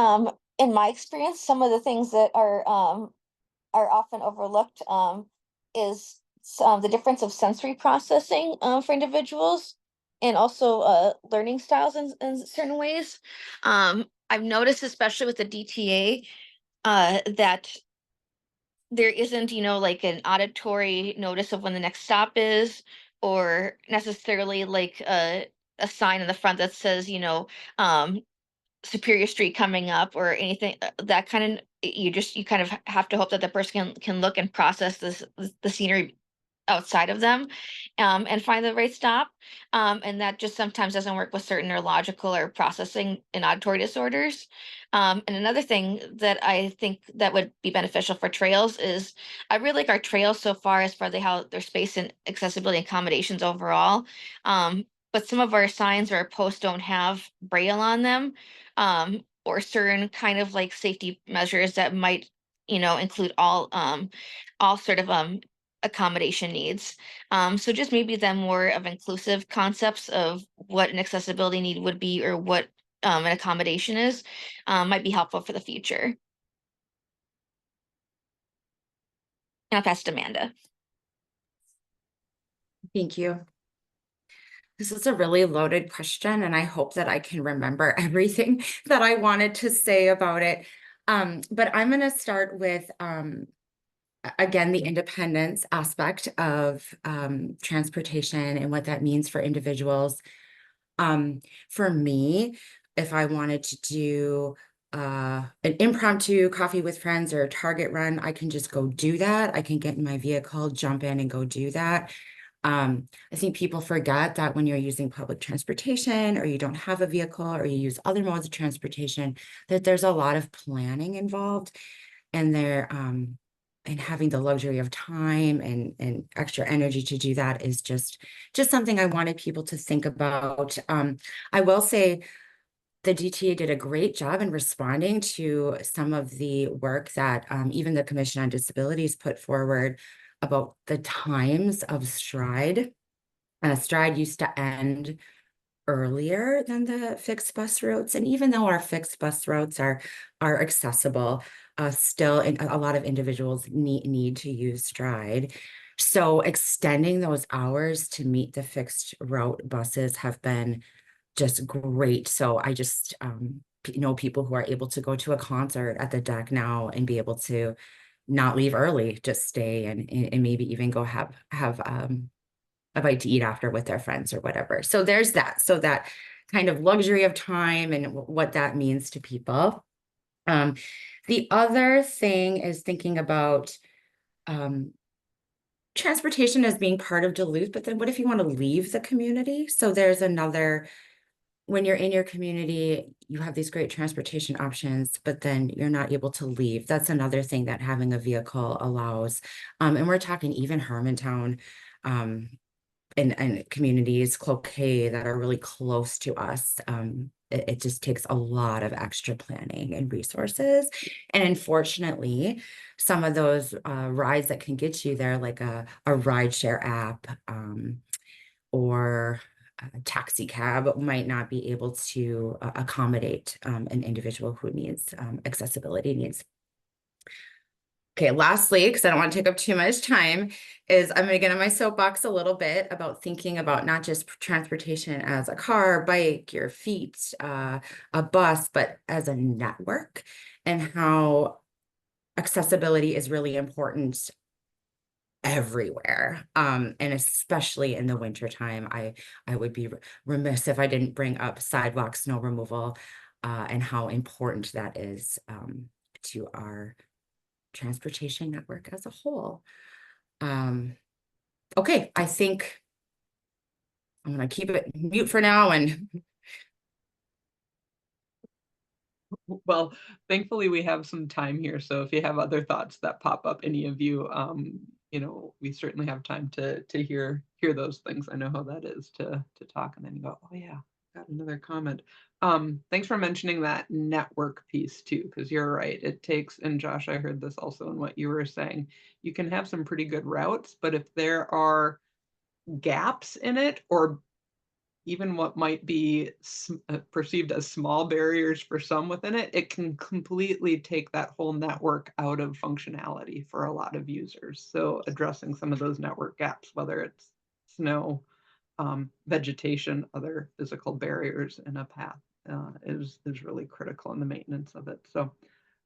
in my experience, some of the things that are often overlooked, is the difference of sensory processing, for individuals, and also learning styles in certain ways. I've noticed, especially with the DTA, that there isn't, like an auditory notice of when the next stop is, or necessarily like a sign in the front that says, um, Superior Street coming up or anything that kind of, you kind of have to hope that the person can look and process the scenery outside of them, and find the right stop. And that just sometimes doesn't work with certain neurological or processing and auditory disorders. And another thing that I think that would be beneficial for trails is I really like our trails so far as far as how their space and accessibility and accommodations overall. But some of our signs or our posts don't have braille on them, or certain kind of like safety measures that might, include all sort of accommodation needs. So just maybe then more of inclusive concepts of what an accessibility need would be or what an accommodation is, might be helpful for the future. And I'll pass to Amanda. Thank you. This is a really loaded question, and I hope that I can remember everything that I wanted to say about it. But I'm going to start with, again, the independence aspect of transportation and what that means for individuals. For me, if I wanted to do an impromptu coffee with friends or a Target run, I can just go do that. I can get in my vehicle, jump in and go do that. I think people forget that when you're using public transportation or you don't have a vehicle or you use other modes of transportation, that there's a lot of planning involved, and and having the luxury of time and extra energy to do that is just something I wanted people to think about. I will say the DTA did a great job in responding to some of the work that even the Commission on Disabilities put forward about the times of stride. Stride used to end earlier than the fixed bus routes. And even though our fixed bus routes are accessible, still a lot of individuals need to use stride. So extending those hours to meet the fixed route buses have been just great. So I just know people who are able to go to a concert at the deck now and be able to not leave early, just stay and maybe even go have a bite to eat after with their friends or whatever. So there's that. So that kind of luxury of time and what that means to people. The other thing is thinking about transportation as being part of Duluth, but then what if you want to leave the community? So there's another, when you're in your community, you have these great transportation options, but then you're not able to leave. That's another thing that having a vehicle allows. And we're talking even Hermantown and communities, Cloquet, that are really close to us. It just takes a lot of extra planning and resources. And unfortunately, some of those rides that can get you there, like a rideshare app or a taxi cab, might not be able to accommodate an individual who needs accessibility needs. Okay, lastly, because I don't want to take up too much time, is I'm going to get on my soapbox a little bit about thinking about not just transportation as a car, bike, your feet, a bus, but as a network, and how accessibility is really important everywhere, and especially in the wintertime. I would be remiss if I didn't bring up sidewalk snow removal and how important that is to our transportation network as a whole. Okay, I think I'm going to keep it mute for now. And well, thankfully we have some time here. So if you have other thoughts that pop up, any of you, we certainly have time to hear those things. I know how that is to talk and then you go, oh yeah, got another comment. Thanks for mentioning that network piece too, because you're right. It takes, and Josh, I heard this also in what you were saying, you can have some pretty good routes, but if there are gaps in it, or even what might be perceived as small barriers for some within it, it can completely take that whole network out of functionality for a lot of users. So addressing some of those network gaps, whether it's snow, vegetation, other physical barriers in a path, is really critical in the maintenance of it. So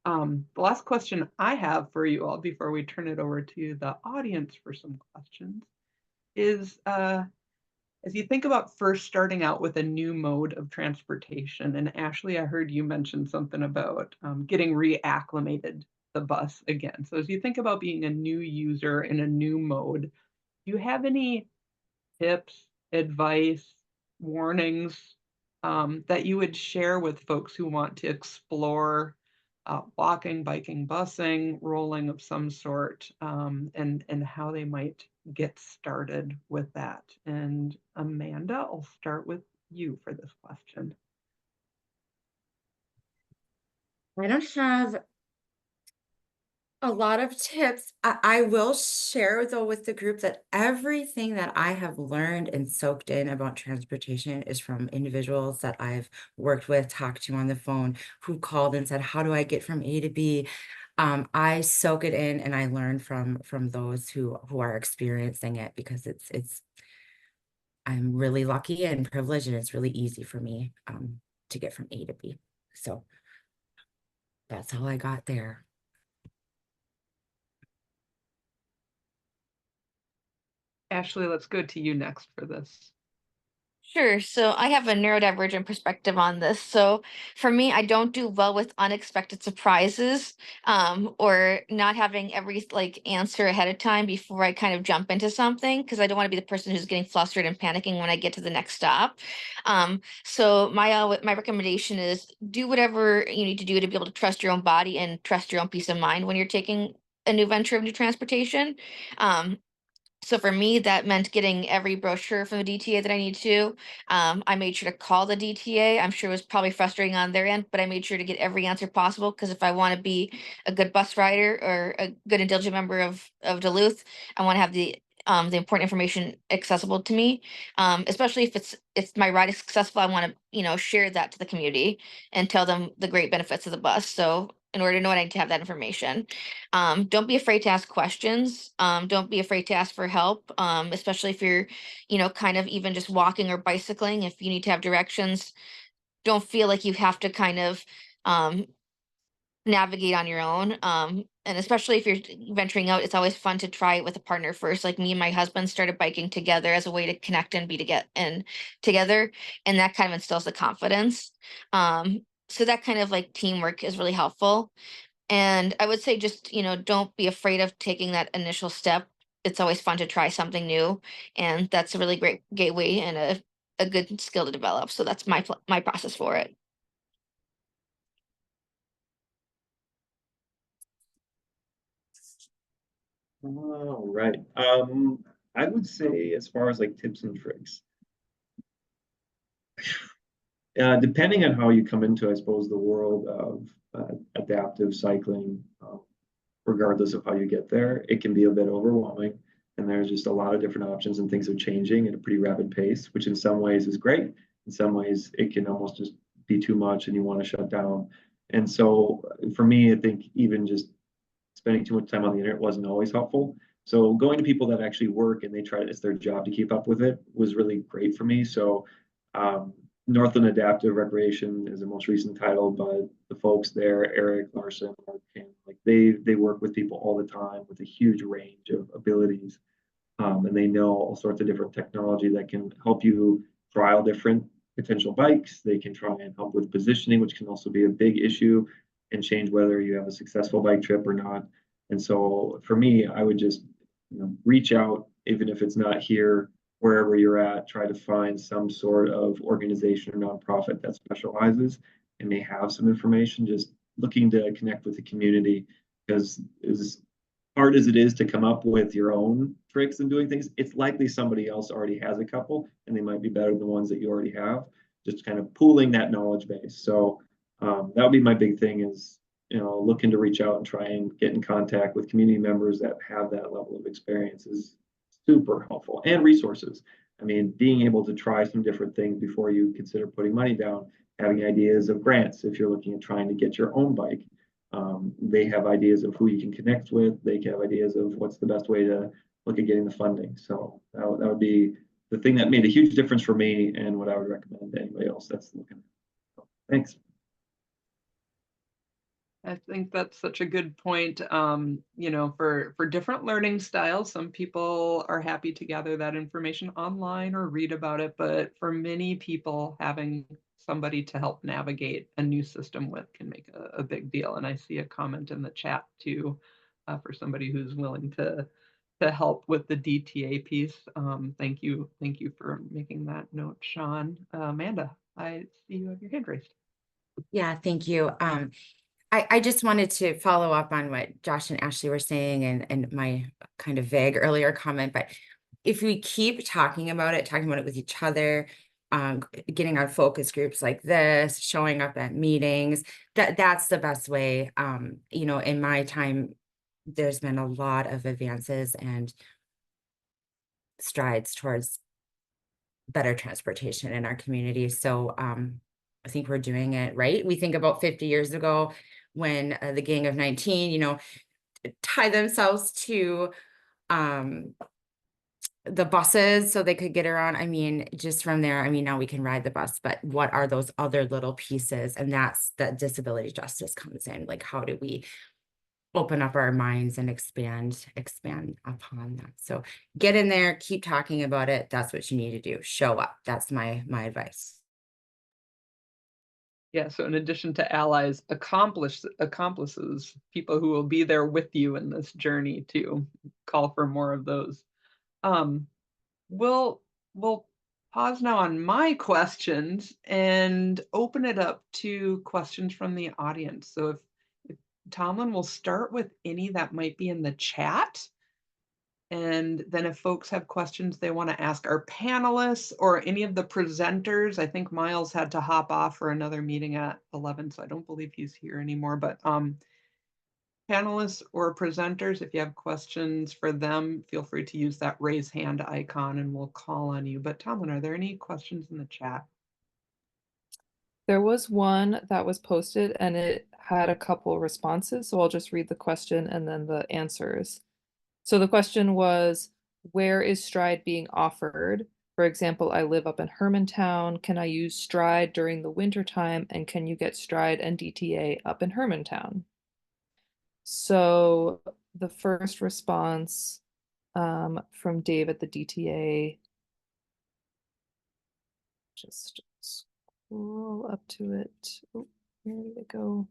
the last question I have for you all before we turn it over to the audience for some questions is, as you think about first starting out with a new mode of transportation, and Ashley, I heard you mention something about getting reacclimated the bus again. So as you think about being a new user in a new mode, do you have any tips, advice, warnings that you would share with folks who want to explore walking, biking, busing, rolling of some sort, and how they might get started with that? And Amanda, I'll start with you for this question. I don't have a lot of tips. I will share though with the group that everything that I have learned and soaked in about transportation is from individuals that I've worked with, talked to on the phone, who called and said, how do I get from A to B? I soak it in and I learn from those who are experiencing it, because I'm really lucky and privileged, and it's really easy for me to get from A to B. So that's all I got there. Ashley, let's go to you next for this. Sure. So I have a neurodivergent perspective on this. So for me, I don't do well with unexpected surprises, or not having every answer ahead of time before I kind of jump into something, because I don't want to be the person who's getting flustered and panicking when I get to the next stop. So my recommendation is do whatever you need to do to be able to trust your own body and trust your own peace of mind when you're taking a new venture of new transportation. So for me, that meant getting every brochure from the DTA that I need to. I made sure to call the DTA. I'm sure it was probably frustrating on their end, but I made sure to get every answer possible, because if I want to be a good bus rider or a good and diligent member of Duluth, I want to have the important information accessible to me. Especially if it's my ride is successful, I want to share that to the community and tell them the great benefits of the bus. So in order to know it, I need to have that information. Don't be afraid to ask questions. Don't be afraid to ask for help, especially if you're, kind of even just walking or bicycling. If you need to have directions, don't feel like you have to kind of navigate on your own. And especially if you're venturing out, it's always fun to try it with a partner first. Like me and my husband started biking together as a way to connect and be together, and that kind of instills the confidence. So that kind of teamwork is really helpful. And I would say just, don't be afraid of taking that initial step. It's always fun to try something new, and that's a really great gateway and a good skill to develop. So that's my process for it. All right. I would say, as far as like tips and tricks, depending on how you come into, I suppose, the world of adaptive cycling, regardless of how you get there, it can be a bit overwhelming. And there's just a lot of different options, and things are changing at a pretty rapid pace, which in some ways is great. In some ways, it can almost just be too much and you want to shut down. And so for me, I think even just spending too much time on the internet wasn't always helpful. So going to people that actually work and they try, it's their job to keep up with it, was really great for me. So Northland Adaptive Recreation is the most recent title, but the folks there, Eric Larson, like they work with people all the time with a huge range of abilities. And they know all sorts of different technology that can help you trial different potential bikes. They can try and help with positioning, which can also be a big issue, and change whether you have a successful bike trip or not. And so for me, I would just reach out, even if it's not here, wherever you're at, try to find some sort of organization or nonprofit that specializes and may have some information, just looking to connect with the community, because as hard as it is to come up with your own tricks and doing things, it's likely somebody else already has a couple and they might be better than the ones that you already have, just kind of pooling that knowledge base. So that would be my big thing, is looking to reach out and try and get in contact with community members that have that level of experience is super helpful, and resources. I mean, being able to try some different things before you consider putting money down, having ideas of grants if you're looking at trying to get your own bike. They have ideas of who you can connect with. They have ideas of what's the best way to look at getting the funding. So that would be the thing that made a huge difference for me, and what I would recommend to anybody else that's looking. So, thanks. I think that's such a good point. For different learning styles, some people are happy to gather that information online or read about it, but for many people, having somebody to help navigate a new system with can make a big deal. And I see a comment in the chat too, for somebody who's willing to help with the DTA piece. Thank you for making that note, Sean. Amanda, I see you have your hand raised. Yeah, thank you. I just wanted to follow up on what Josh and Ashley were saying, and my kind of vague earlier comment, but if we keep talking about it with each other, getting on focus groups like this, showing up at meetings. That's the best way. You know, in my time, there's been a lot of advances and strides towards better transportation in our community. So I think we're doing it right. We think about 50 years ago when the Gang of 19, you know, tie themselves to the buses so they could get around. I mean, just from there, I mean, now we can ride the bus, but what are those other little pieces? And that's that disability justice comes in. Like, how do we open up our minds and expand upon that? So get in there, keep talking about it. That's what you need to do. Show up. That's my advice. Yeah, so in addition to allies, accomplices, people who will be there with you in this journey to call for more of those. We'll pause now on my questions and open it up to questions from the audience. So if Tomlin will start with any that might be in the chat. And then if folks have questions they want to ask our panelists or any of the presenters, I think Miles had to hop off for another meeting at 11, so I don't believe he's here anymore. But panelists or presenters, if you have questions for them, feel free to use that raise hand icon and we'll call on you. But Tomlin, are there any questions in the chat? There was one that was posted and it had a couple responses, so I'll just read the question and then the answers. So the question was, where is Stride being offered? For example, I live up in Hermantown. Can I use Stride during the winter time? And can you get Stride and DTA up in Hermantown? So the first response from Dave at the DTA, just scroll up to it. Oh, where did it go?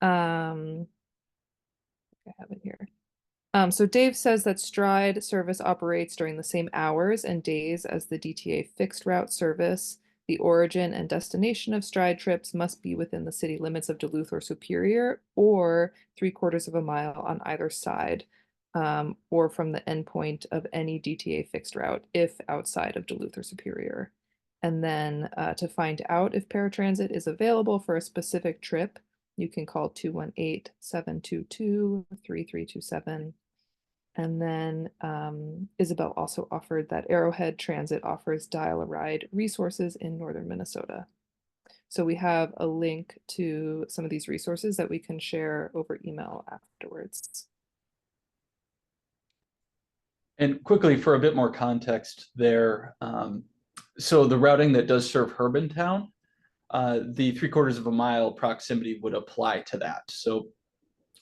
I have it here. So Dave says that Stride service operates during the same hours and days as the DTA fixed route service. The origin and destination of Stride trips must be within the city limits of Duluth or Superior, or 3/4 of a mile on either side, or from the endpoint of any DTA fixed route if outside of Duluth or Superior. And then to find out if paratransit is available for a specific trip, you can call 218-722-3327. And then Isabel also offered that Arrowhead Transit offers dial-a-ride resources in northern Minnesota. So we have a link to some of these resources that we can share over email afterwards. And quickly, for a bit more context there, so the routing that does serve Hermantown, the 3/4 of a mile proximity would apply to that. So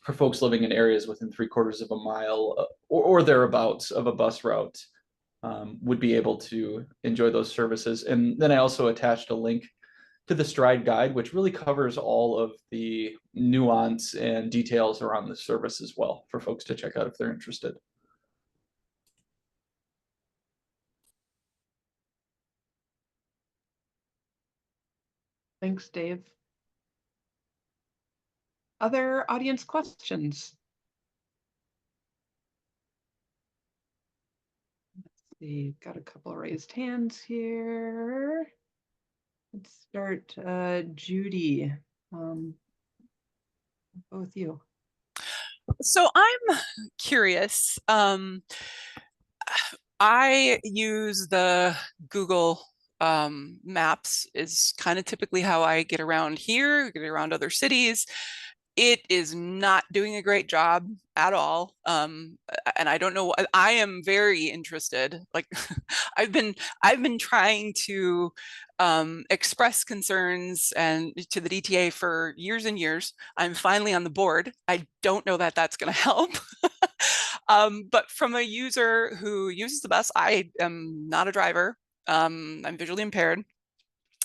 for folks living in areas within 3/4 of a mile or thereabouts of a bus route, would be able to enjoy those services. And then I also attached a link to the Stride guide, which really covers all of the nuance and details around the service as well for folks to check out if they're interested. Thanks, Dave. Other audience questions? Let's see, got a couple of raised hands here. Let's start, Judy. Both you. So I'm curious. I use the Google Maps is kind of typically how I get around here, get around other cities. It is not doing a great job at all. And I don't know, I am very interested. Like I've been trying to express concerns and to the DTA for years and years. I'm finally on the board. I don't know that that's going to help. But from a user who uses the bus, I am not a driver. I'm visually impaired.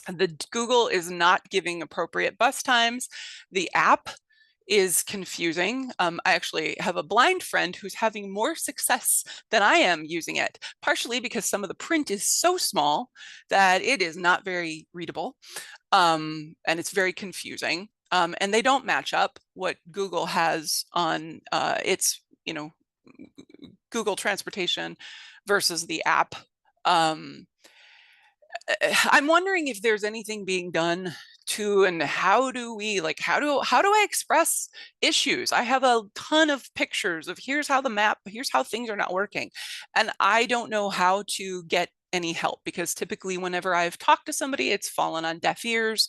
The Google is not giving appropriate bus times. The app is confusing. I actually have a blind friend who's having more success than I am using it, partially because some of the print is so small that it is not very readable, and it's very confusing. And they don't match up what Google has on its, Google Transportation versus the app. I'm wondering if there's anything being done to, and how do we, like, how do I express issues? I have a ton of pictures of here's how the map, here's how things are not working. And I don't know how to get any help, because typically whenever I've talked to somebody, it's fallen on deaf ears.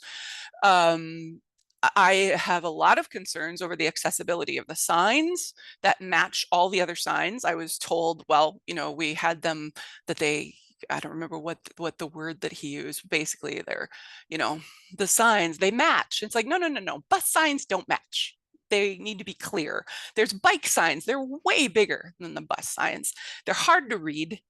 I have a lot of concerns over the accessibility of the signs that match all the other signs. I was told, well, you know, we had them that they, I don't remember what the word that he used. Basically, they're, you know, the signs, they match. It's like, no, no, no, no. Bus signs don't match. They need to be clear. There's bike signs. They're way bigger than the bus signs. They're hard to read.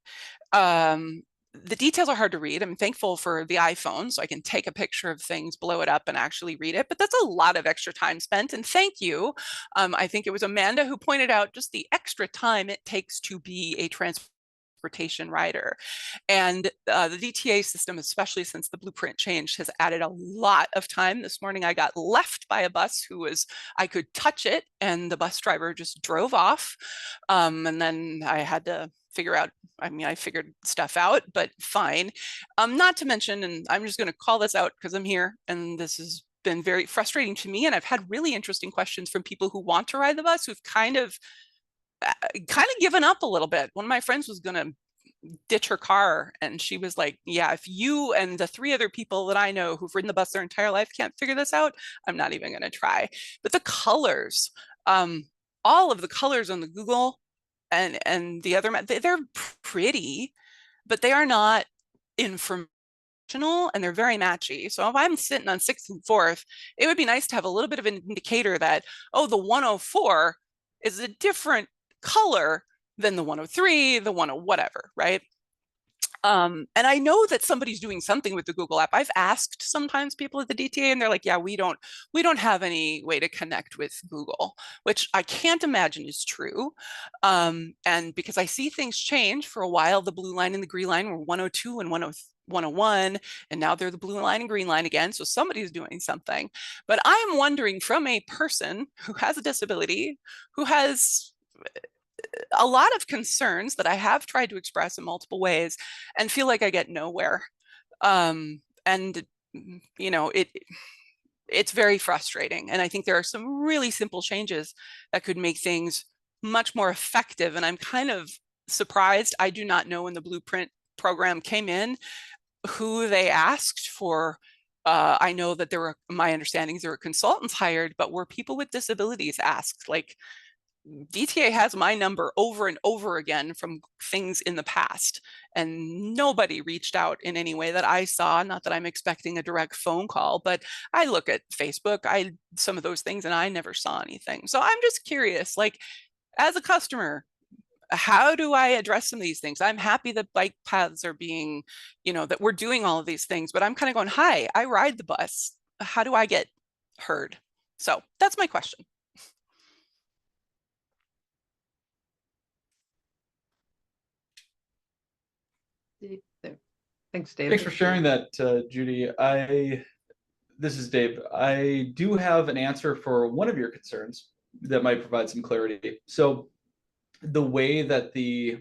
The details are hard to read. I'm thankful for the iPhone, so I can take a picture of things, blow it up, and actually read it. But that's a lot of extra time spent. And thank you. I think it was Amanda who pointed out just the extra time it takes to be a transportation rider. And the DTA system, especially since the blueprint change, has added a lot of time. This morning I got left by a bus who was, I could touch it, and the bus driver just drove off. And then I had to figure out, I mean, I figured stuff out, but fine. Not to mention, and I'm just going to call this out because I'm here, and this has been very frustrating to me. And I've had really interesting questions from people who want to ride the bus who've kind of given up a little bit. One of my friends was going to ditch her car, and she was like, yeah, if you and the 3 other people that I know who've ridden the bus their entire life can't figure this out, I'm not even going to try. But the colors, all of the colors on the Google and the other map, they're pretty, but they are not informational, and they're very matchy. So if I'm sitting on 6th and 4th, it would be nice to have a little bit of an indicator that, oh, the 104 is a different color than the 103, the 10 whatever, right? And I know that somebody's doing something with the Google app. I've asked sometimes people at the DTA, and they're like, yeah, we don't have any way to connect with Google, which I can't imagine is true. And because I see things change. For a while, the blue line and the green line were 102 and 101, and now they're the blue line and green line again. So somebody's doing something. But I'm wondering, from a person who has a disability, who has a lot of concerns that I have tried to express in multiple ways and feel like I get nowhere. And, you know, it's very frustrating. And I think there are some really simple changes that could make things much more effective. And I'm kind of surprised. I do not know when the blueprint program came in who they asked for. I know that there were, my understanding is there were consultants hired, but were people with disabilities asked? Like, DTA has my number over and over again from things in the past, and nobody reached out in any way that I saw. Not that I'm expecting a direct phone call, but I look at Facebook, some of those things, and I never saw anything. So I'm just curious, like, as a customer, how do I address some of these things? I'm happy that bike paths are being, you know, that we're doing all of these things, but I'm kind of going, hi, I ride the bus. How do I get heard? So that's my question. Thanks, Dave. Thanks for sharing that, Judy. This is Dave. I do have an answer for one of your concerns that might provide some clarity. So the way that the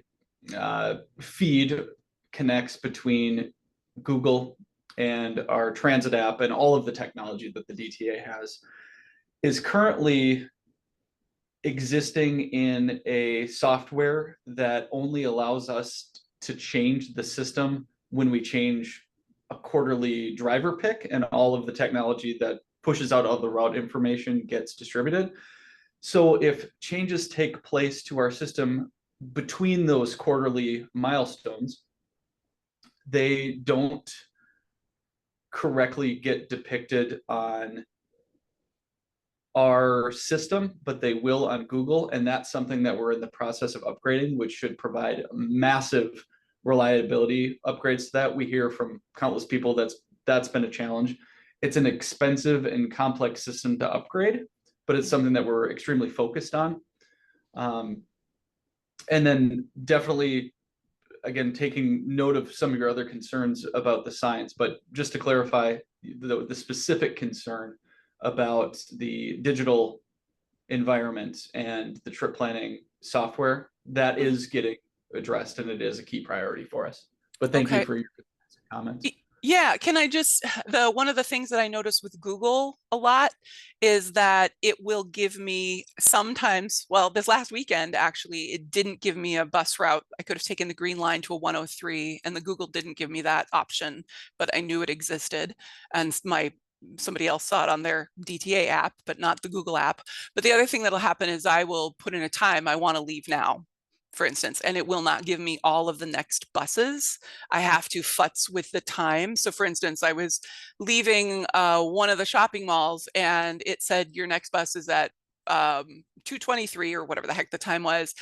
feed connects between Google and our transit app and all of the technology that the DTA has is currently existing in a software that only allows us to change the system when we change a quarterly driver pick, and all of the technology that pushes out all the route information gets distributed. So if changes take place to our system between those quarterly milestones, they don't correctly get depicted on our system, but they will on Google. And that's something that we're in the process of upgrading, which should provide massive reliability upgrades to that. We hear from countless people that's been a challenge. It's an expensive and complex system to upgrade, but it's something that we're extremely focused on. And then definitely, again, taking note of some of your other concerns about the science, but just to clarify the specific concern about the digital environment and the trip planning software, that is getting addressed, and it is a key priority for us. But thank you for your comments. Yeah, can I just, one of the things that I notice with Google a lot is that it will give me sometimes, well, this last weekend, actually, it didn't give me a bus route. I could have taken the green line to a 103 and the Google didn't give me that option, but I knew it existed. And somebody else saw it on their DTA app, but not the Google app. But the other thing that'll happen is I will put in a time I want to leave now, for instance, and it will not give me all of the next buses. I have to futz with the time. So for instance, I was leaving one of the shopping malls and it said your next bus is at 2:23 or whatever the heck the time was.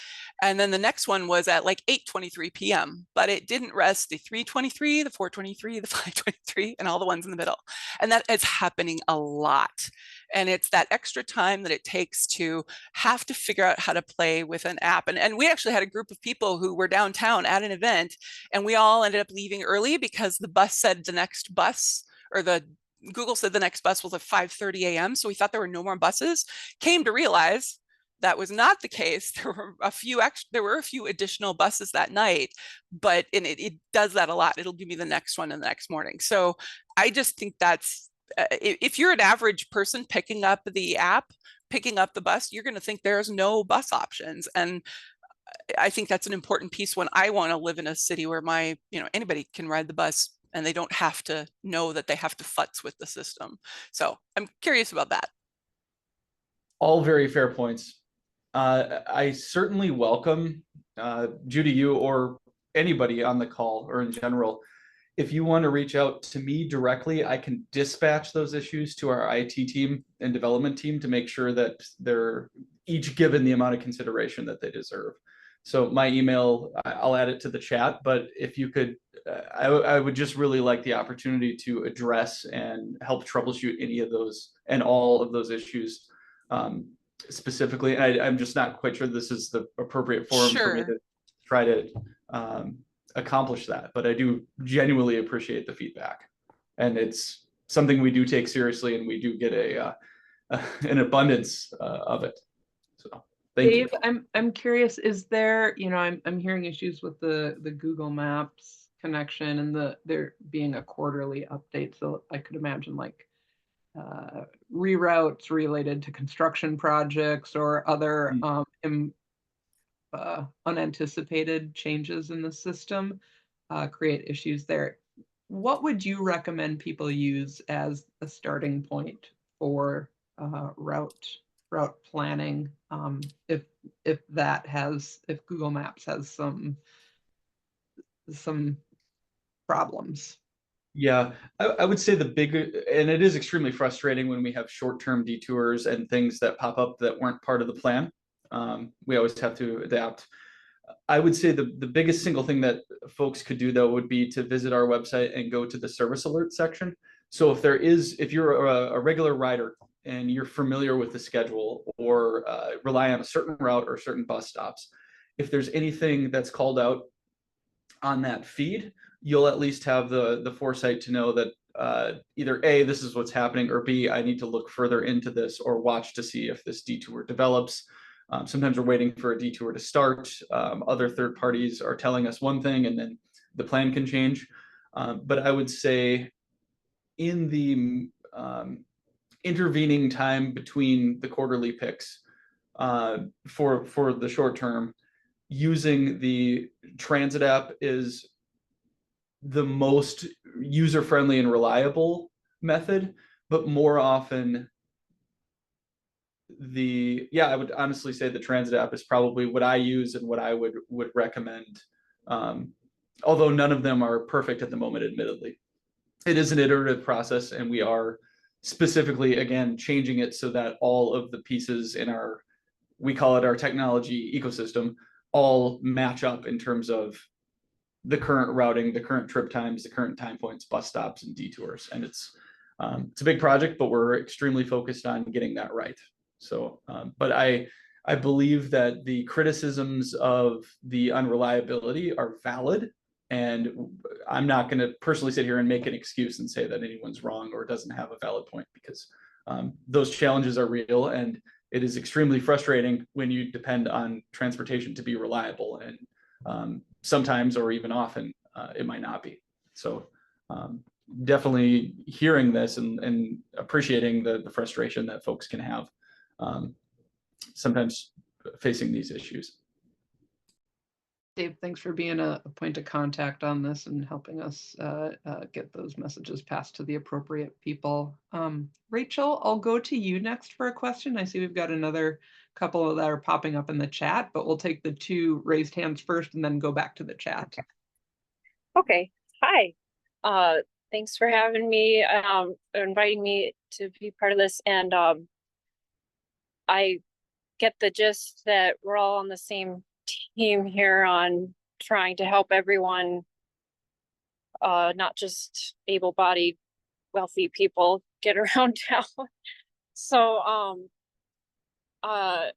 And then the next one was at like 8:23 p.m. But it didn't rest the 3:23, the 4:23, the 5:23, and all the ones in the middle. And that is happening a lot. And it's that extra time that it takes to have to figure out how to play with an app. And we actually had a group of people who were downtown at an event, and we all ended up leaving early because the bus said the next bus, or the Google said the next bus was at 5:30 a.m. So we thought there were no more buses. Came to realize that was not the case. There were a few additional buses that night, but it does that a lot. It'll give me the next one in the next morning. So I just think that's, if you're an average person picking up the app, picking up the bus, you're going to think there's no bus options. And I think that's an important piece when I want to live in a city where anybody can ride the bus and they don't have to know that they have to futz with the system. So I'm curious about that. All very fair points. I certainly welcome, Judy, you or anybody on the call or in general, if you want to reach out to me directly, I can dispatch those issues to our IT team and development team to make sure that they're each given the amount of consideration that they deserve. So my email, I'll add it to the chat, but if you could, I would just really like the opportunity to address and help troubleshoot any of those and all of those issues specifically. And I'm just not quite sure this is the appropriate forum for me to try to accomplish that, but I do genuinely appreciate the feedback, and it's something we do take seriously, and we do get an abundance of it. So thank you. Dave, I'm curious, is there, I'm hearing issues with the Google Maps connection and there being a quarterly update. So I could imagine like reroutes related to construction projects or other unanticipated changes in the system create issues there. What would you recommend people use as a starting point for route planning if Google Maps has some problems? Yeah, I would say and it is extremely frustrating when we have short-term detours and things that pop up that weren't part of the plan. We always have to adapt. I would say the biggest single thing that folks could do, though, would be to visit our website and go to the service alert section. So if you're a regular rider and you're familiar with the schedule or rely on a certain route or certain bus stops, if there's anything that's called out on that feed, you'll at least have the foresight to know that either A, this is what's happening, or B, I need to look further into this or watch to see if this detour develops. Sometimes we're waiting for a detour to start. Other third parties are telling us one thing and then the plan can change. But I would say in the intervening time between the quarterly picks for the short term, using the transit app is the most user-friendly and reliable method, but more often I would honestly say the transit app is probably what I use and what I would recommend. Although none of them are perfect at the moment, admittedly. It is an iterative process, and we are specifically, again, changing it so that all of the pieces in we call it our technology ecosystem, all match up in terms of the current routing, the current trip times, the current time points, bus stops, and detours. And it's a big project, but we're extremely focused on getting that right. So, but I believe that the criticisms of the unreliability are valid, and I'm not going to personally sit here and make an excuse and say that anyone's wrong or doesn't have a valid point, because those challenges are real, and it is extremely frustrating when you depend on transportation to be reliable, and sometimes or even often it might not be. So definitely hearing this and appreciating the frustration that folks can have sometimes facing these issues. Dave, thanks for being a point of contact on this and helping us get those messages passed to the appropriate people. Rachel, I'll go to you next for a question. I see we've got another couple that are popping up in the chat, but we'll take the 2 raised hands first and then go back to the chat. Okay. Hi. Thanks for having me, inviting me to be part of this. And I get the gist that we're all on the same team here on trying to help everyone, not just able-bodied, wealthy people get around town. So I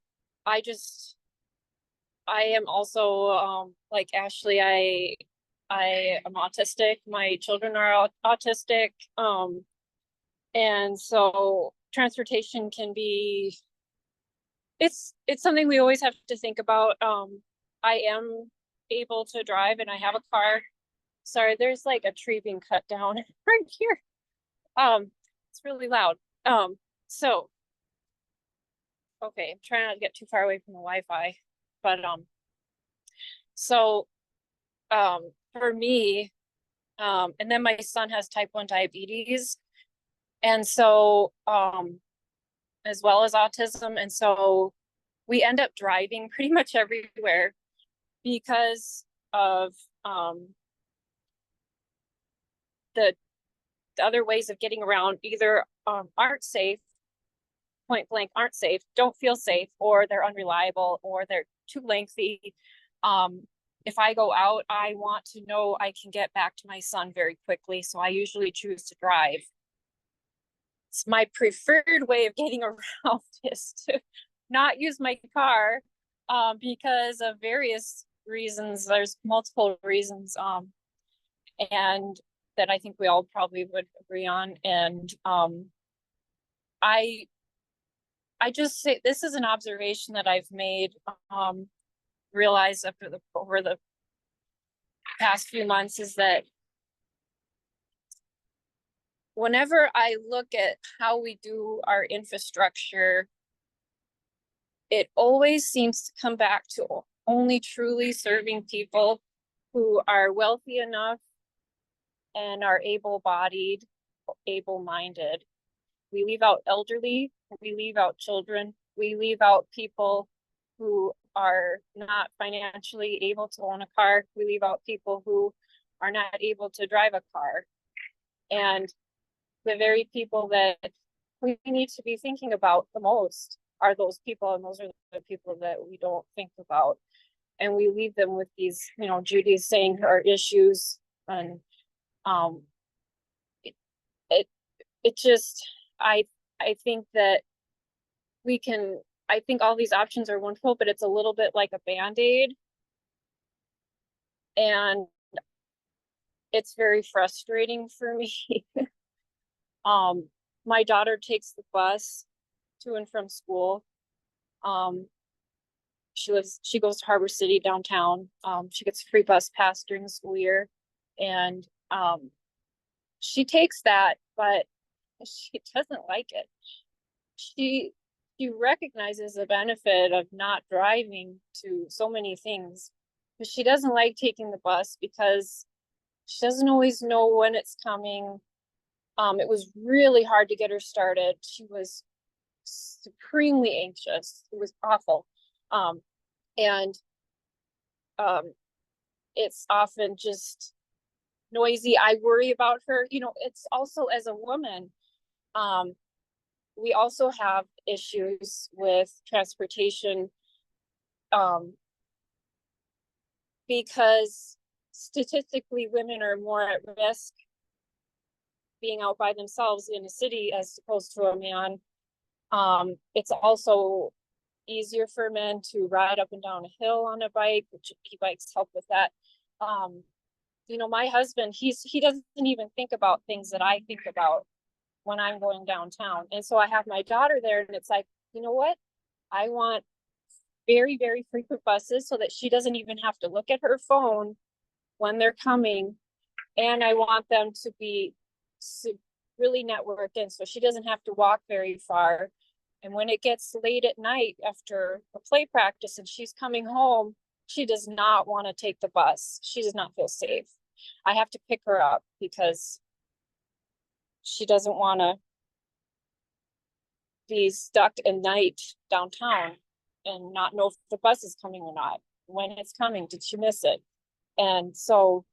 am also like Ashley, I am autistic. My children are autistic. And so transportation can be, it's something we always have to think about. I am able to drive and I have a car. Sorry, there's like a tree being cut down right here. It's really loud. So okay, I'm trying not to get too far away from the Wi-Fi, but so for me, and then my son has type 1 diabetes, and so as well as autism, and so we end up driving pretty much everywhere because of the other ways of getting around either aren't safe, point blank aren't safe, don't feel safe, or they're unreliable, or they're too lengthy. If I go out, I want to know I can get back to my son very quickly, so I usually choose to drive. It's my preferred way of getting around is to not use my car because of various reasons. There's multiple reasons, and that I think we all probably would agree on. And I just say this is an observation that I've made, realized over the past few months, is that whenever I look at how we do our infrastructure, it always seems to come back to only truly serving people who are wealthy enough and are able-bodied, able-minded. We leave out elderly, we leave out children, we leave out people who are not financially able to own a car, we leave out people who are not able to drive a car. And the very people that we need to be thinking about the most are those people, and those are the people that we don't think about. And we leave them with these, you know, Judy's saying her issues, and it just, I think that we can, I think all these options are wonderful, but it's a little bit like a Band-Aid. And it's very frustrating for me. My daughter takes the bus to and from school. She goes to Harbor City downtown. She gets a free bus pass during the school year, and she takes that, but she doesn't like it. She recognizes the benefit of not driving to so many things, but she doesn't like taking the bus because she doesn't always know when it's coming. It was really hard to get her started. She was supremely anxious. It was awful. And it's often just noisy. I worry about her. You know, it's also, as a woman, we also have issues with transportation because statistically women are more at risk being out by themselves in a city as opposed to a man. It's also easier for men to ride up and down a hill on a bike, which e-bikes help with that. You know, my husband, he doesn't even think about things that I think about when I'm going downtown. And so I have my daughter there, and it's like, you know what? I want very, very frequent buses so that she doesn't even have to look at her phone when they're coming. And I want them to be really networked in, so she doesn't have to walk very far. And when it gets late at night after a play practice and she's coming home, she does not want to take the bus. She does not feel safe. I have to pick her up because she doesn't want to be stuck at night downtown and not know if the bus is coming or not. When it's coming, did she miss it? And so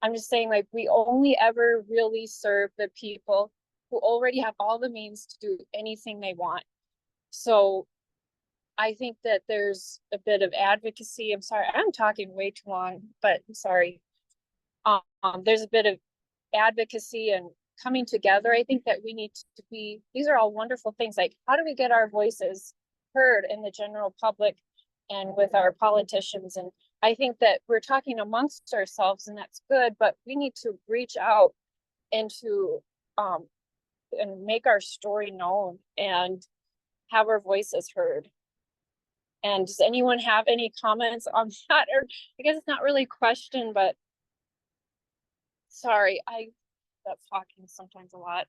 I'm just saying, like, we only ever really serve the people who already have all the means to do anything they want. So I think that there's a bit of advocacy. I'm sorry, I'm talking way too long, but I'm sorry. There's a bit of advocacy and coming together. I think that we need to be, these are all wonderful things. Like, how do we get our voices heard in the general public and with our politicians? And I think that we're talking amongst ourselves, and that's good, but we need to reach out and to and make our story known and have our voices heard. And does anyone have any comments on that? Or I guess it's not really a question, but sorry, that's talking sometimes a lot.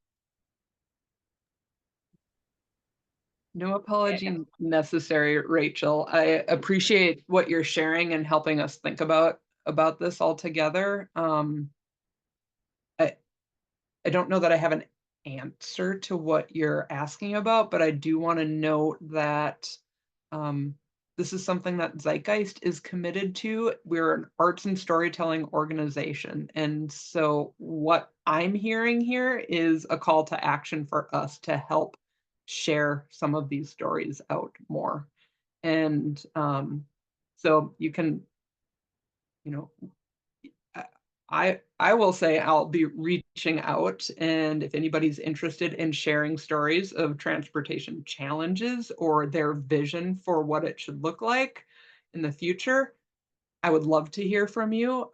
No apology necessary, Rachel. I appreciate what you're sharing and helping us think about this all together. I don't know that I have an answer to what you're asking about, but I do want to note that this is something that Zeitgeist is committed to. We're an arts and storytelling organization. And so what I'm hearing here is a call to action for us to help share some of these stories out more. And so you can, you know, I will say I'll be reaching out, and if anybody's interested in sharing stories of transportation challenges or their vision for what it should look like in the future, I would love to hear from you.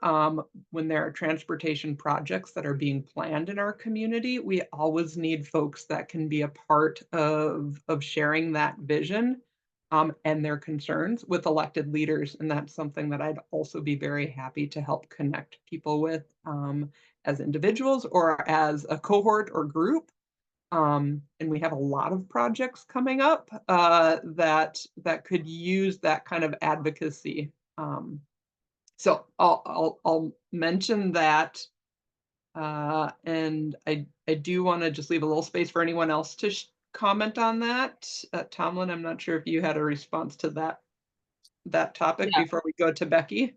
When there are transportation projects that are being planned in our community, we always need folks that can be a part of sharing that vision and their concerns with elected leaders. And that's something that I'd also be very happy to help connect people with as individuals or as a cohort or group. And we have a lot of projects coming up that could use that kind of advocacy. So I'll mention that. And I do want to just leave a little space for anyone else to comment on that. Tomlin, I'm not sure if you had a response to that topic before we go to Becky.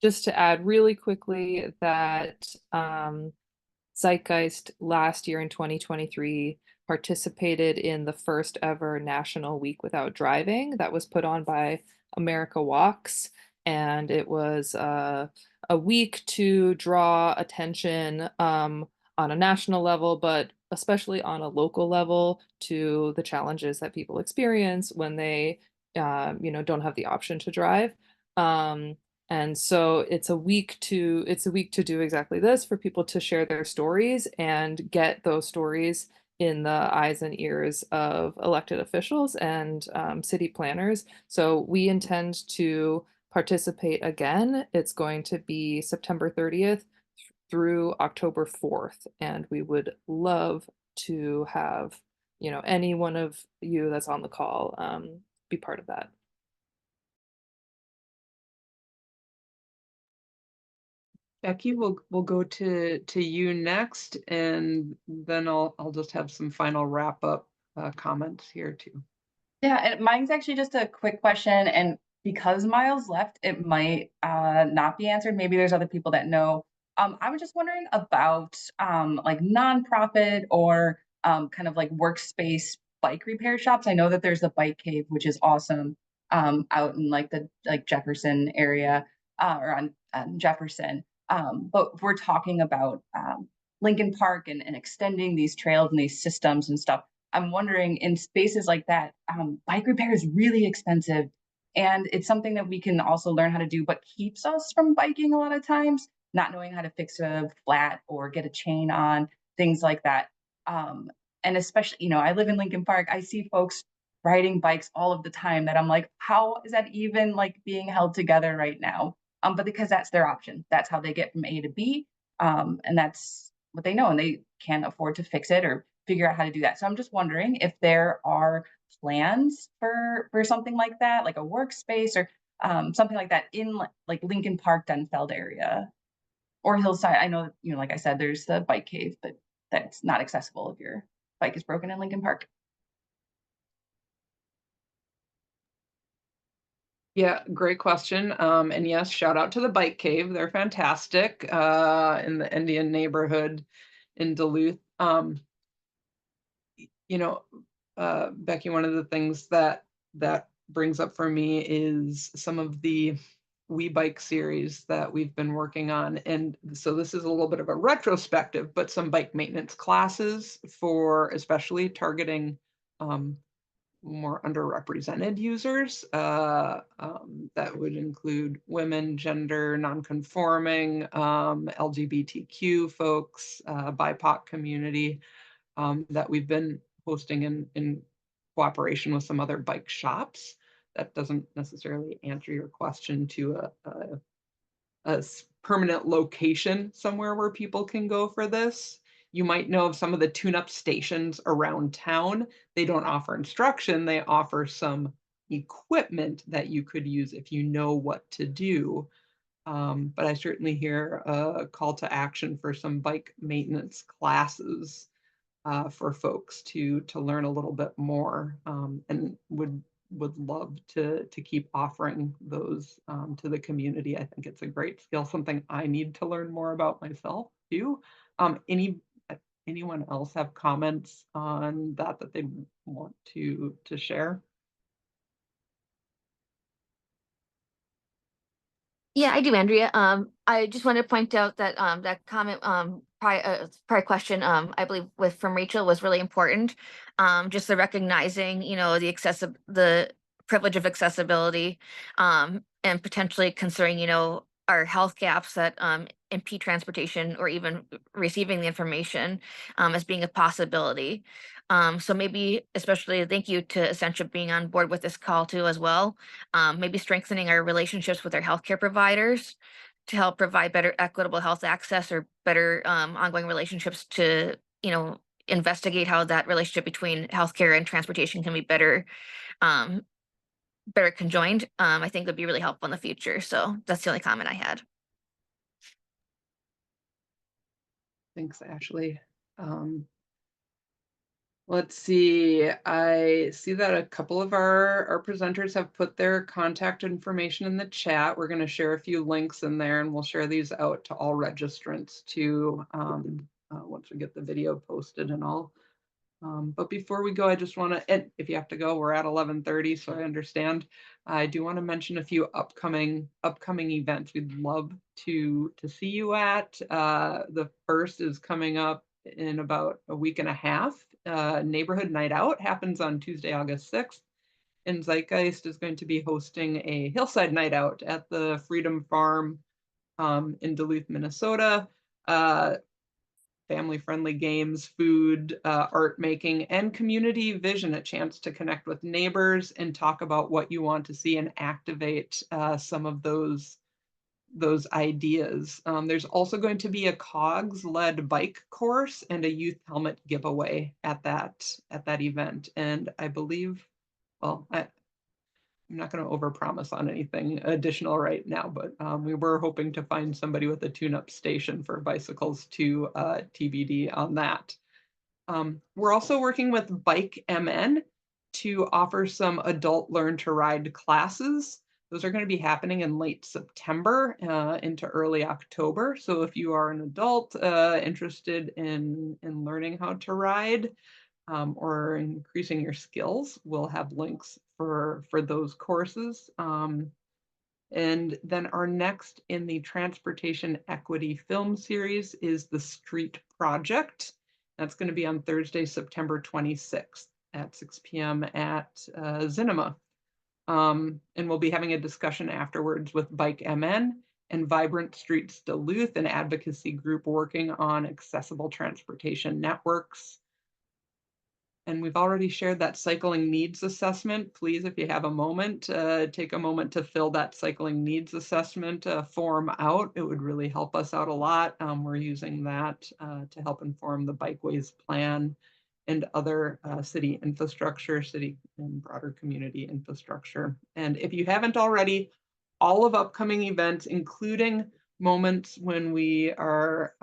Just to add really quickly that Zeitgeist last year in 2023 participated in the first ever National Week Without Driving that was put on by America Walks. And it was a week to draw attention on a national level, but especially on a local level to the challenges that people experience when they don't have the option to drive. And so it's a week to do exactly this, for people to share their stories and get those stories in the eyes and ears of elected officials and city planners. So we intend to participate again. It's going to be September 30th through October 4th. And we would love to have, any one of you that's on the call be part of that. Becky, we'll go to you next, and then I'll just have some final wrap up comments here too. Yeah, and mine's actually just a quick question, and because Miles left, it might not be answered. Maybe there's other people that know. I was just wondering about like nonprofit or kind of like workspace bike repair shops. I know that there's a bike cave, which is awesome, out in like the Jefferson area or on Jefferson. But we're talking about Lincoln Park and extending these trails and these systems and stuff. I'm wondering, in spaces like that, bike repair is really expensive, and it's something that we can also learn how to do, but keeps us from biking a lot of times, not knowing how to fix a flat or get a chain on, things like that. And especially, I live in Lincoln Park. I see folks riding bikes all of the time that I'm like, how is that even like being held together right now? But because that's their option, that's how they get from A to B. And that's they know, and they can't afford to fix it or figure out how to do that. So I'm just wondering if there are plans for something like that, like a workspace or something like that in like Lincoln Park, Dunfeld area or Hillside. I know, you know, like I said, there's the bike cave, but that's not accessible if your bike is broken in Lincoln Park. Yeah, great question. And yes, shout out to the Bike Cave. They're fantastic in the Indian neighborhood in Duluth. You know, Becky, one of the things that brings up for me is some of the We Bike series that we've been working on. And so this is a little bit of a retrospective, but some bike maintenance classes for especially targeting more underrepresented users. That would include women, gender, non-conforming, LGBTQ folks, BIPOC community, that we've been hosting in cooperation with some other bike shops. That doesn't necessarily answer your question to a permanent location somewhere where people can go for this. You might know of some of the tune-up stations around town. They don't offer instruction, they offer some equipment that you could use if you know what to do. But I certainly hear a call to action for some bike maintenance classes for folks to learn a little bit more, and would love to keep offering those to the community. I think it's a great skill, something I need to learn more about myself too. Anyone else have comments on that they want to share? Yeah, I do, Andrea. I just wanted to point out that that comment, prior question, I believe from Rachel was really important. Just the recognizing, you know, the privilege of accessibility, and potentially considering, you know, our health gaps that impede transportation or even receiving the information as being a possibility. So maybe, especially thank you to Essentia being on board with this call too as well. Maybe strengthening our relationships with our healthcare providers to help provide better equitable health access or better ongoing relationships to, you know, investigate how that relationship between healthcare and transportation can be better conjoined. I think would be really helpful in the future. So that's the only comment I had. Thanks, Ashley. Let's see, I see that a couple of our presenters have put their contact information in the chat. We're going to share a few links in there, and we'll share these out to all registrants too, once we get the video posted and all. But before we go, I just want to, and if you have to go, we're at 11:30, so I understand. I do want to mention a few upcoming events we'd love to see you at. The first is coming up in about a week and a half. Neighborhood Night Out happens on Tuesday, August 6th. And Zeitgeist is going to be hosting a hillside night out at the Freedom Farm in Duluth, Minnesota. Family-friendly games, food, art making, and community vision, a chance to connect with neighbors and talk about what you want to see and activate some of those ideas. There's also going to be a COGS-led bike course and a youth helmet giveaway at that event. And I believe, well, I'm not going to overpromise on anything additional right now, but we were hoping to find somebody with a tune-up station for bicycles to TBD on that. We're also working with Bike MN to offer some adult learn to ride classes. Those are going to be happening in late September into early October. So if you are an adult interested in learning how to ride, or increasing your skills, we'll have links for those courses. And then our next in the Transportation Equity Film Series is The Street Project. That's going to be on Thursday, September 26th at 6 p.m. at Zinema. And we'll be having a discussion afterwards with Bike MN and Vibrant Streets Duluth, an advocacy group working on accessible transportation networks. And we've already shared that cycling needs assessment. Please, if you have a moment, take a moment to fill that cycling needs assessment form out. It would really help us out a lot. We're using that to help inform the bikeways plan and other city infrastructure, city and broader community infrastructure. And if you haven't already, all of upcoming events, including moments when we are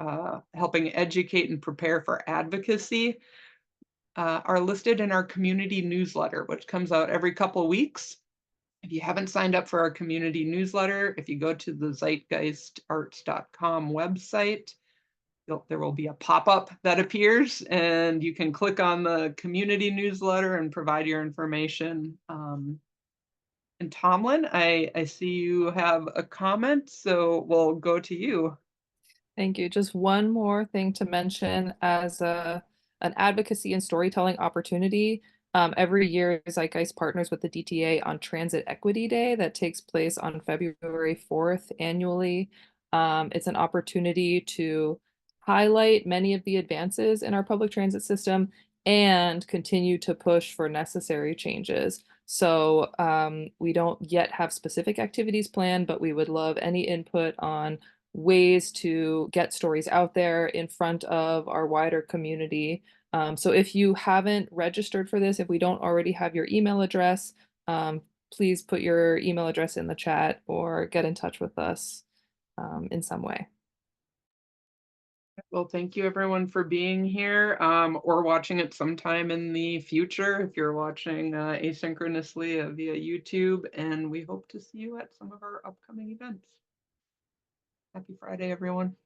helping educate and prepare for advocacy, are listed in our community newsletter, which comes out every couple of weeks. If you haven't signed up for our community newsletter, if you go to the zeitgeistarts.com website, there will be a pop-up that appears, and you can click on the community newsletter and provide your information. And Tomlin, I see you have a comment, so we'll go to you. Thank you. Just one more thing to mention as an advocacy and storytelling opportunity. Every year, Zeitgeist partners with the DTA on Transit Equity Day that takes place on February 4th annually. It's an opportunity to highlight many of the advances in our public transit system and continue to push for necessary changes. So we don't yet have specific activities planned, but we would love any input on ways to get stories out there in front of our wider community. So if you haven't registered for this, if we don't already have your email address, please put your email address in the chat or get in touch with us in some way. Well, thank you everyone for being here or watching it sometime in the future if you're watching asynchronously via YouTube, and we hope to see you at some of our upcoming events. Happy Friday, everyone.